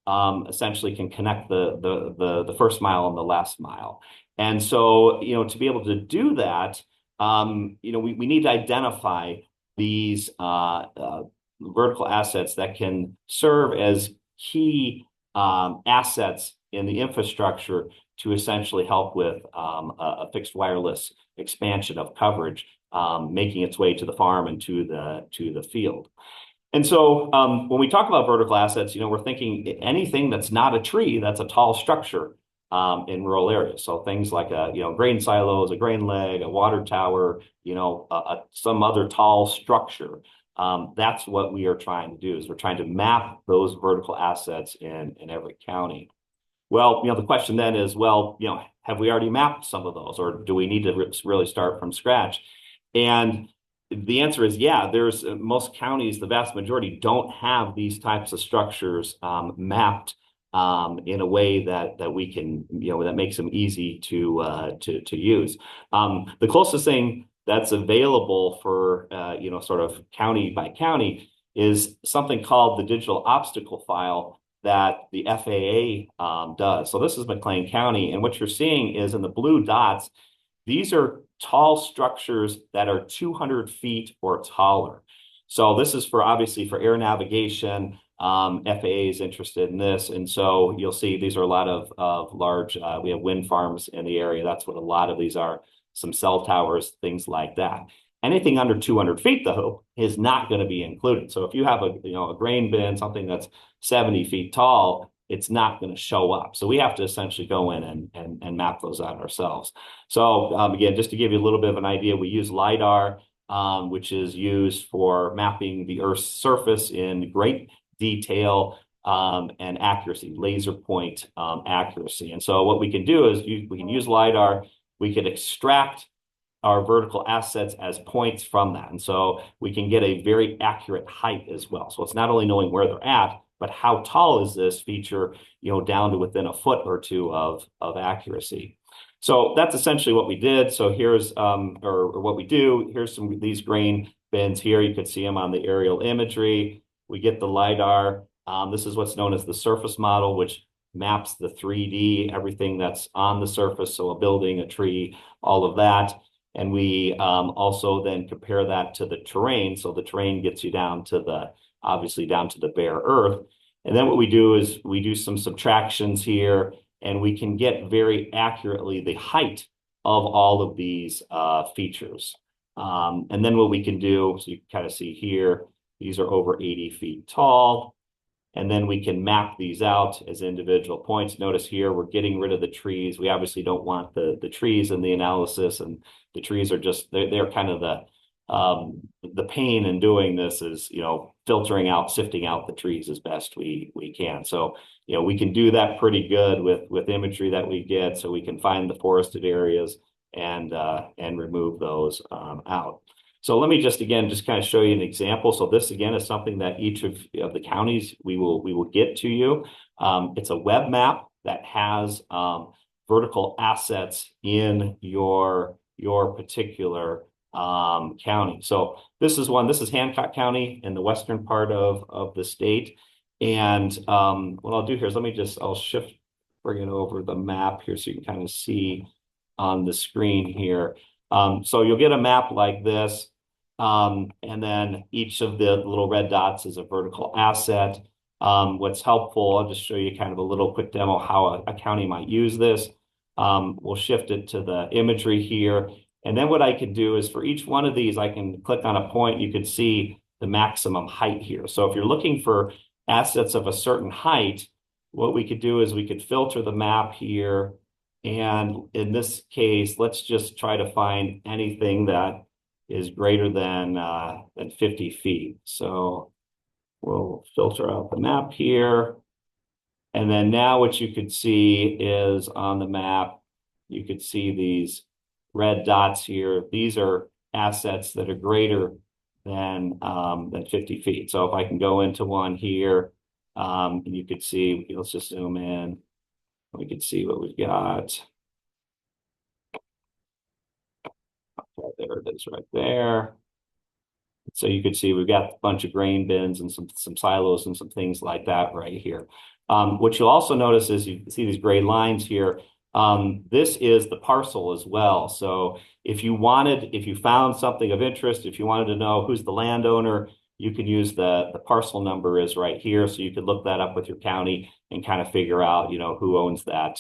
essentially can connect the first mile and the last mile. And so, to be able to do that, we need to identify these vertical assets that can serve as key assets in the infrastructure to essentially help with a fixed wireless expansion of coverage, making its way to the farm and to the field. And so when we talk about vertical assets, we're thinking anything that's not a tree, that's a tall structure, in rural areas. So things like grain silos, a grain leg, a water tower, some other tall structure. That's what we are trying to do, is we're trying to map those vertical assets in every county. Well, the question then is, have we already mapped some of those, or do we need to really start from scratch? And the answer is, yeah, there's most counties, the vast majority don't have these types of structures mapped in a way that we can, that makes them easy to use. The closest thing that's available for, sort of county by county is something called the digital obstacle file that the FAA does. So this is McLean County, and what you're seeing is in the blue dots, these are tall structures that are 200 feet or taller. So this is obviously for air navigation. FAA is interested in this. And so you'll see these are a lot of large, we have wind farms in the area. That's what a lot of these are, some cell towers, things like that. Anything under 200 feet, though, is not going to be included. So if you have a grain bin, something that's 70 feet tall, it's not going to show up. So we have to essentially go in and map those out ourselves. So again, just to give you a little bit of an idea, we use LiDAR, which is used for mapping the Earth's surface in great detail and accuracy, laser point accuracy. And so what we can do is we can use LiDAR, we can extract our vertical assets as points from that. And so we can get a very accurate height as well. So it's not only knowing where they're at, but how tall is this feature, down to within a foot or two of accuracy. So that's essentially what we did. So here's, or what we do, here's some of these grain bins here. You could see them on the aerial imagery. We get the LiDAR. This is what's known as the surface model, which maps the 3D, everything that's on the surface. So a building, a tree, all of that. And we also then compare that to the terrain. So the terrain gets you obviously down to the bare earth. And then what we do is we do some subtractions here, and we can get very accurately the height of all of these features. And then what we can do, so you can kind of see here, these are over 80 feet tall. And then we can map these out as individual points. Notice here, we're getting rid of the trees. We obviously don't want the trees in the analysis, and the trees are just, they're kind of the pain in doing this is, filtering out, sifting out the trees as best we can. So, we can do that pretty good with imagery that we get, so we can find the forested areas and remove those out. So let me just kind of show you an example. So this again is something that each of the counties we will get to you. It's a web map that has vertical assets in your particular county. So this is Hancock County in the western part of the state. And what I'll do here is I'll bring it over the map here so you can kind of see on the screen here. So you'll get a map like this, and then each of the little red dots is a vertical asset. What's helpful, I'll just show you kind of a little quick demo how a county might use this. We'll shift it to the imagery here. And then what I can do is for each one of these, I can click on a point, you can see the maximum height here. So if you're looking for assets of a certain height, what we could do is we could filter the map here. And in this case, let's just try to find anything that is greater than 50 feet. So we'll filter out the map here. And then now what you could see is on the map, you could see these red dots here. These are assets that are greater than 50 feet. So if I can go into one here, and you could see, let's just zoom in. We can see what we've got. Okay, there it is right there. So you can see we've got a bunch of grain bins and some silos and some things like that right here. What you'll also notice is you see these gray lines here. This is the parcel as well. So if you found something of interest, if you wanted to know who's the landowner, you can use the parcel number is right here. So you could look that up with your county and kind of figure out, who owns that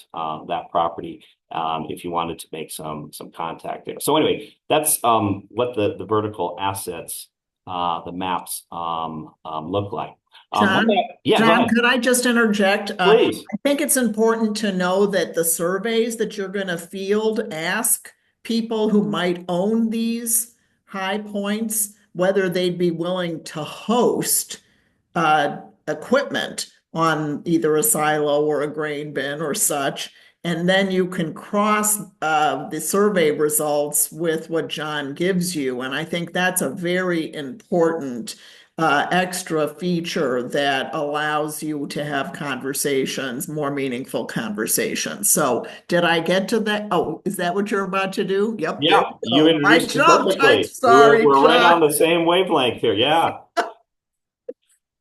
property, if you wanted to make some contact there. So anyway, that's what the vertical assets, the maps look like. John, Yeah, go ahead, Could I just interject? please. I think it's important to know that the surveys that you're going to field ask people who might own these high points whether they'd be willing to host equipment on either a silo or a grain bin or such. And then you can cross the survey results with what John gives you. And I think that's a very important extra feature that allows you to have conversations, more meaningful conversations. So did I get to that? Oh, is that what you're about to do? Yep. Yeah, you I introduced it jumped. I'm perfectly. sorry, We're right on John. the same wavelength here. Yeah.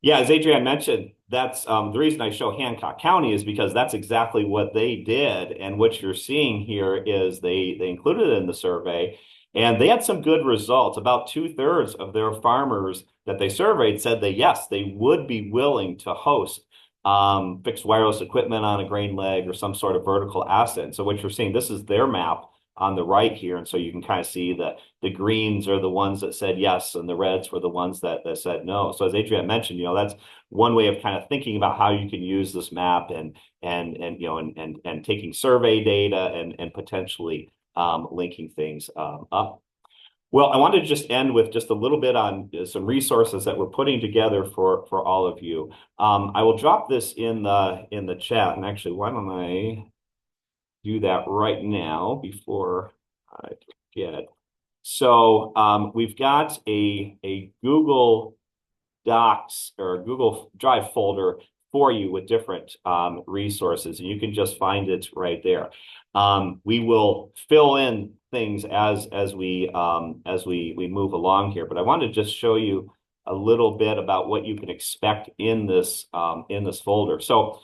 Yeah, as Adrienne mentioned, that's the reason I show Hancock County is because that's exactly what they did. And what you're seeing here is they included it in the survey, and they had some good results. About 2/3 of their farmers that they surveyed said that yes, they would be willing to host fixed wireless equipment on a grain leg or some sort of vertical asset. So what you're seeing, this is their map on the right here. And so you can kind of see that the greens are the ones that said yes, and the reds were the ones that said no. So as Adrienne mentioned, that's one way of kind of thinking about how you can use this map and taking survey data and potentially linking things up. Well, I wanted to just end with just a little bit on some resources that we're putting together for all of you. I will drop this in the chat, and actually, why don't I do that right now before I forget. So we've got a Google Docs or Google Drive folder for you with different resources, and you can just find it right there. We will fill in things as we move along here, but I want to just show you a little bit about what you can expect in this folder. So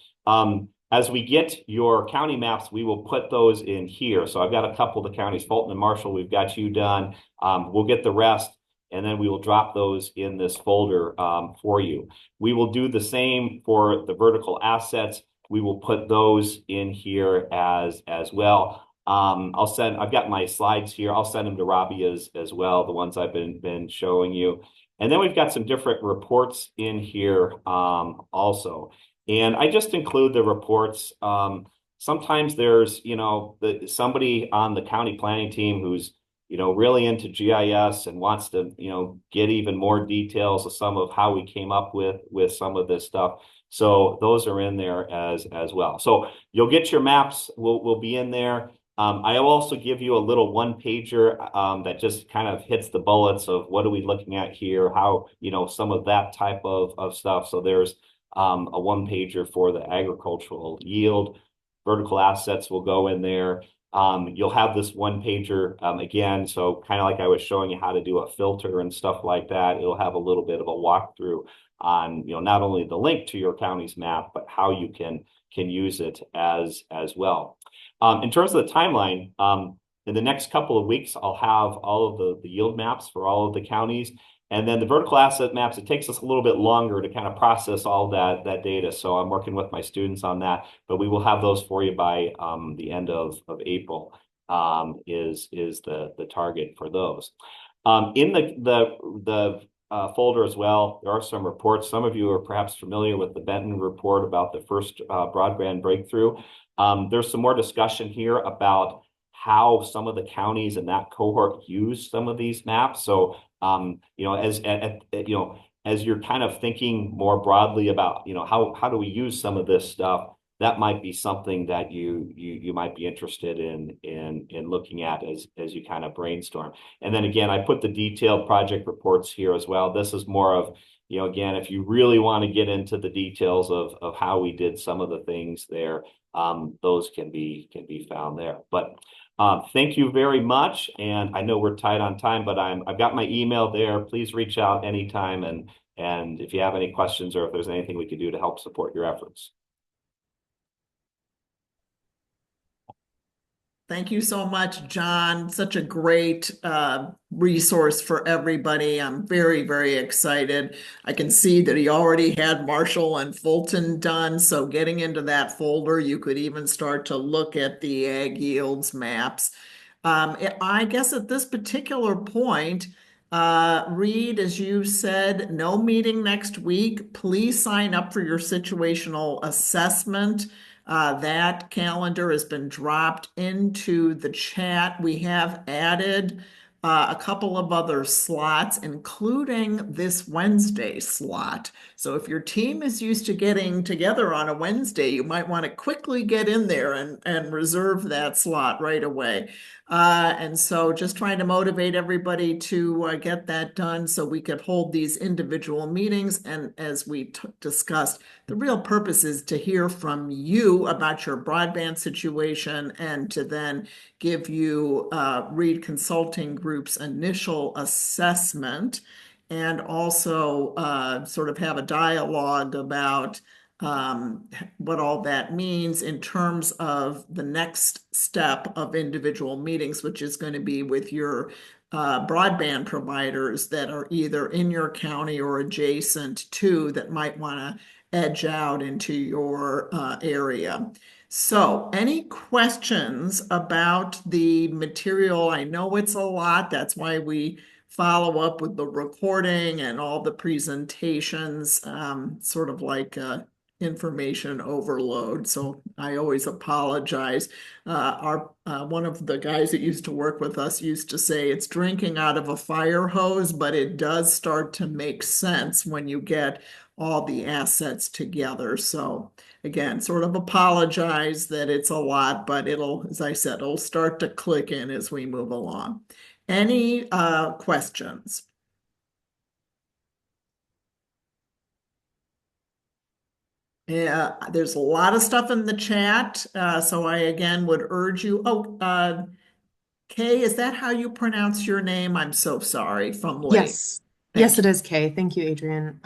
as we get your county maps, we will put those in here. So I've got a couple of the counties, Fulton and Marshall, we've got you done. We'll get the rest, and then we will drop those in this folder for you. We will do the same for the vertical assets. We will put those in here as well. I've got my slides here. I'll send them to Robbie as well, the ones I've been showing you. And then we've got some different reports in here also. And I just include the reports. Sometimes there's, somebody on the county planning team who's, really into GIS and wants to, get even more details of some of how we came up with some of this stuff. So those are in there as well. So you'll get your maps will be in there. I will also give you a little one pager that just kind of hits the bullets of what are we looking at here, how, some of that type of stuff. So there's a one pager for the agricultural yield. Vertical assets will go in there. You'll have this one pager again. So kind of like I was showing you how to do a filter and stuff like that. It'll have a little bit of a walkthrough on, not only the link to your county's map, but how you can use it as well. In terms of the timeline, in the next couple of weeks, I'll have all of the yield maps for all of the counties. And then the vertical asset maps, it takes us a little bit longer to kind of process all that data. So I'm working with my students on that, but we will have those for you by the end of April is the target for those. In the folder as well, there are some reports. Some of you are perhaps familiar with the Benton report about the first broadband breakthrough. There's some more discussion here about how some of the counties in that cohort use some of these maps. So as you're kind of thinking more broadly about, how do we use some of this stuff, that might be something that you might be interested in looking at as you kind of brainstorm. And then again, I put the detailed project reports here as well. This is more of, again, if you really want to get into the details of how we did some of the things there, those can be found there. But thank you very much. And I know we're tight on time, but I've got my email there. Please reach out anytime. And if you have any questions or if there's anything we can do to help support your efforts. Thank you so much, John. Such a great resource for everybody. I'm very, very excited. I can see that he already had Marshall and Fulton done. So getting into that folder, you could even start to look at the ag yields maps. I guess at this particular point, Reid, as you said, no meeting next week. Please sign up for your situational assessment. That calendar has been dropped into the chat. We have added a couple of other slots, including this Wednesday slot. So if your team is used to getting together on a Wednesday, you might want to quickly get in there and reserve that slot right away. And so just trying to motivate everybody to get that done so we could hold these individual meetings. And as we discussed, the real purpose is to hear from you about your broadband situation and to then give you Reid Consulting Group's initial assessment and also sort of have a dialogue about what all that means in terms of the next step of individual meetings, which is going to be with your broadband providers that are either in your county or adjacent to that might want to edge out into your area. So, any questions about the material? I know it's a lot. That's why we follow up with the recording and all the presentations, sort of like information overload. So I always apologize. Our one of the guys that used to work with us used to say it's drinking out of a fire hose, but it does start to make sense when you get all the assets together. So again, sort of apologize that it's a lot, but it'll, as I said, it'll start to click in as we move along. Any questions? Yeah, there's a lot of stuff in the chat. So I again would urge you. Oh, Kay, is that how you pronounce your name? I'm so sorry from late. Yes. Yes, it is Kay. Thank you, Adrian.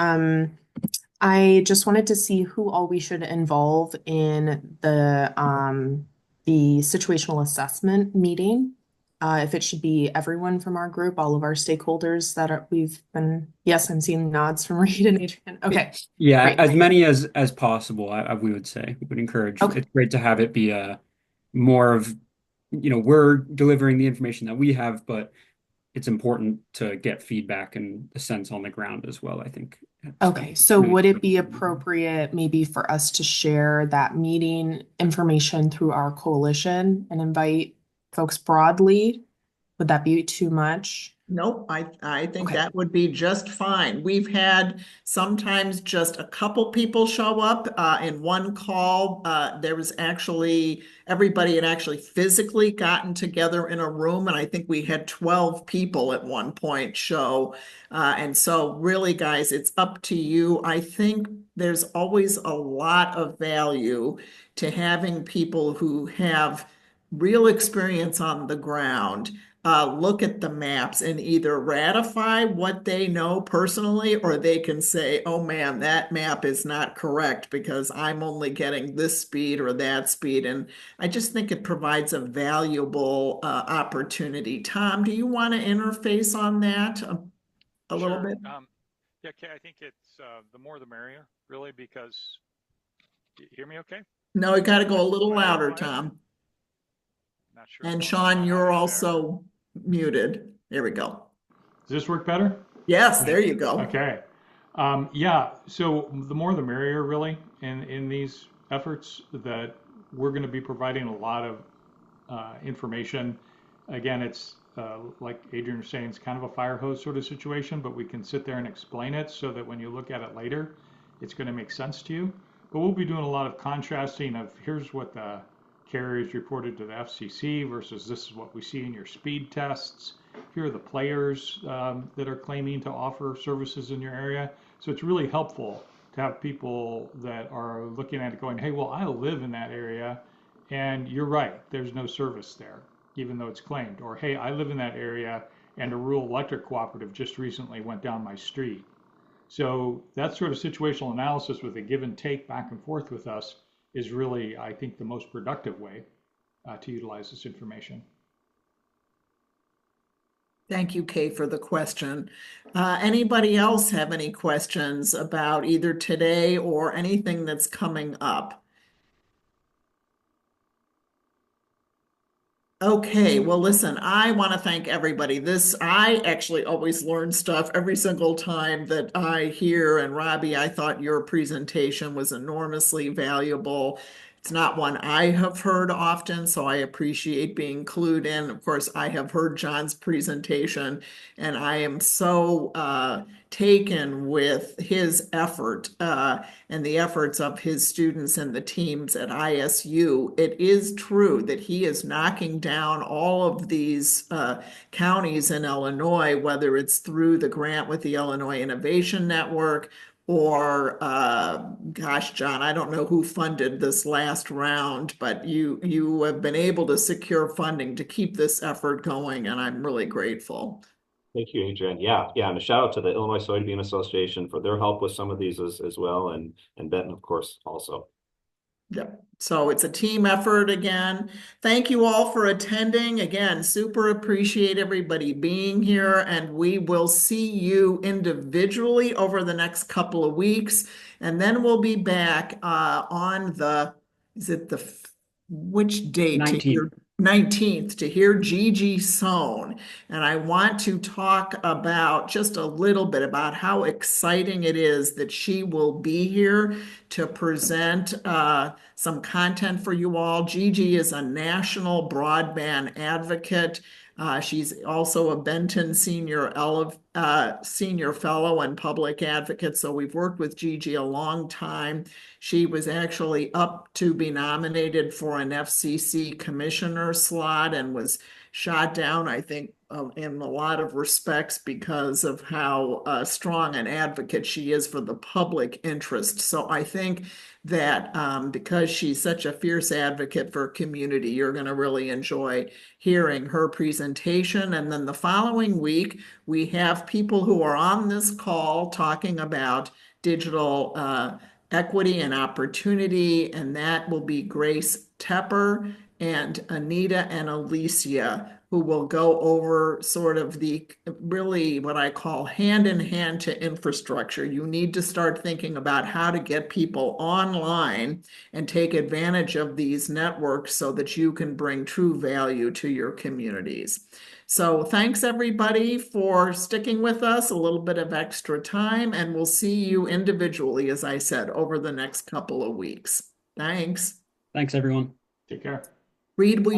I just wanted to see who all we should involve in the situational assessment meeting. If it should be everyone from our group, all of our stakeholders that we've been, yes, I'm seeing nods from Reid and Adrian. Okay. Yeah, Great. as many as possible, we would say. We would encourage. Okay. It's great to have it be more of, we're delivering the information that we have, but it's important to get feedback and a sense on the ground as well, I think. Okay, so would it be appropriate maybe for us to share that meeting information through our coalition and invite folks broadly? Would that be too much? Nope, I think Okay. that would be just fine. We've had sometimes just a couple people show up in one call. There was actually, everybody had actually physically gotten together in a room, and I think we had 12 people at one point show. And so really, guys, it's up to you. I think there's always a lot of value to having people who have real experience on the ground look at the maps and either ratify what they know personally, or they can say, oh man, that map is not correct because I'm only getting this speed or that speed. And I just think it provides a valuable opportunity. Tom, do you want to interface on that a little bit? Yeah, Kay, I think it's the more the merrier, really, because you hear me okay? No, you got to go a little louder, Tom. Not sure. And Sean, you're also muted. There we go. Does this work better? Yes, there you go. Okay. Yeah, so the more the merrier, really, in these efforts, that we're going to be providing a lot of information. Again, it's like Adrian was saying, it's kind of a fire hose sort of situation, but we can sit there and explain it so that when you look at it later, it's going to make sense to you. But we'll be doing a lot of contrasting of here's what the carriers reported to the FCC versus this is what we see in your speed tests. Here are the players that are claiming to offer services in your area. So it's really helpful to have people that are looking at it going, hey, well, I live in that area and you're right, there's no service there, even though it's claimed. Or, hey, I live in that area and a rural electric cooperative just recently went down my street. So that sort of situational analysis with a give and take back and forth with us is really, I think, the most productive way to utilize this information. Thank you, Kay, for the question. Anybody else have any questions about either today or anything that's coming up? Okay, well, listen, I want to thank everybody. I actually always learn stuff every single time that I hear. And Robbie, I thought your presentation was enormously valuable. It's not one I have heard often, so I appreciate being clued in. Of course, I have heard John's presentation, and I am so taken with his effort. And the efforts of his students and the teams at ISU. It is true that he is knocking down all of these counties in Illinois, whether it's through the grant with the Illinois Innovation Network or gosh, John, I don't know who funded this last round, but you have been able to secure funding to keep this effort going, and I'm really grateful. Thank you, Adrian. Yeah, and a shout out to the Illinois Soybean Association for their help with some of these as well, and Benton, of course, also. Yep. So it's a team effort again. Thank you all for attending. Again, super appreciate everybody being here, and we will see you individually over the next couple of weeks. And then we'll be back on which date? 19th. 19th to hear Gigi Sohn. And I want to talk about just a little bit about how exciting it is that she will be here to present some content for you all. Gigi is a national broadband advocate. She's also a Benton senior fellow and public advocate. So we've worked with Gigi a long time. She was actually up to be nominated for an FCC commissioner slot and was shot down, I think, in a lot of respects because of how strong an advocate she is for the public interest. So I think that because she's such a fierce advocate for community, you're going to really enjoy hearing her presentation. And then the following week, we have people who are on this call talking about digital equity and opportunity, and that will be Grace Tepper and Anita and Alicia, who will go over sort of the really what I call hand in hand to infrastructure. You need to start thinking about how to get people online and take advantage of these networks so that you can bring true value to your communities. So thanks everybody for sticking with us, a little bit of extra time, and we'll see you individually, as I said, over the next couple of weeks. Thanks. Thanks, everyone. Take care. Reid, will you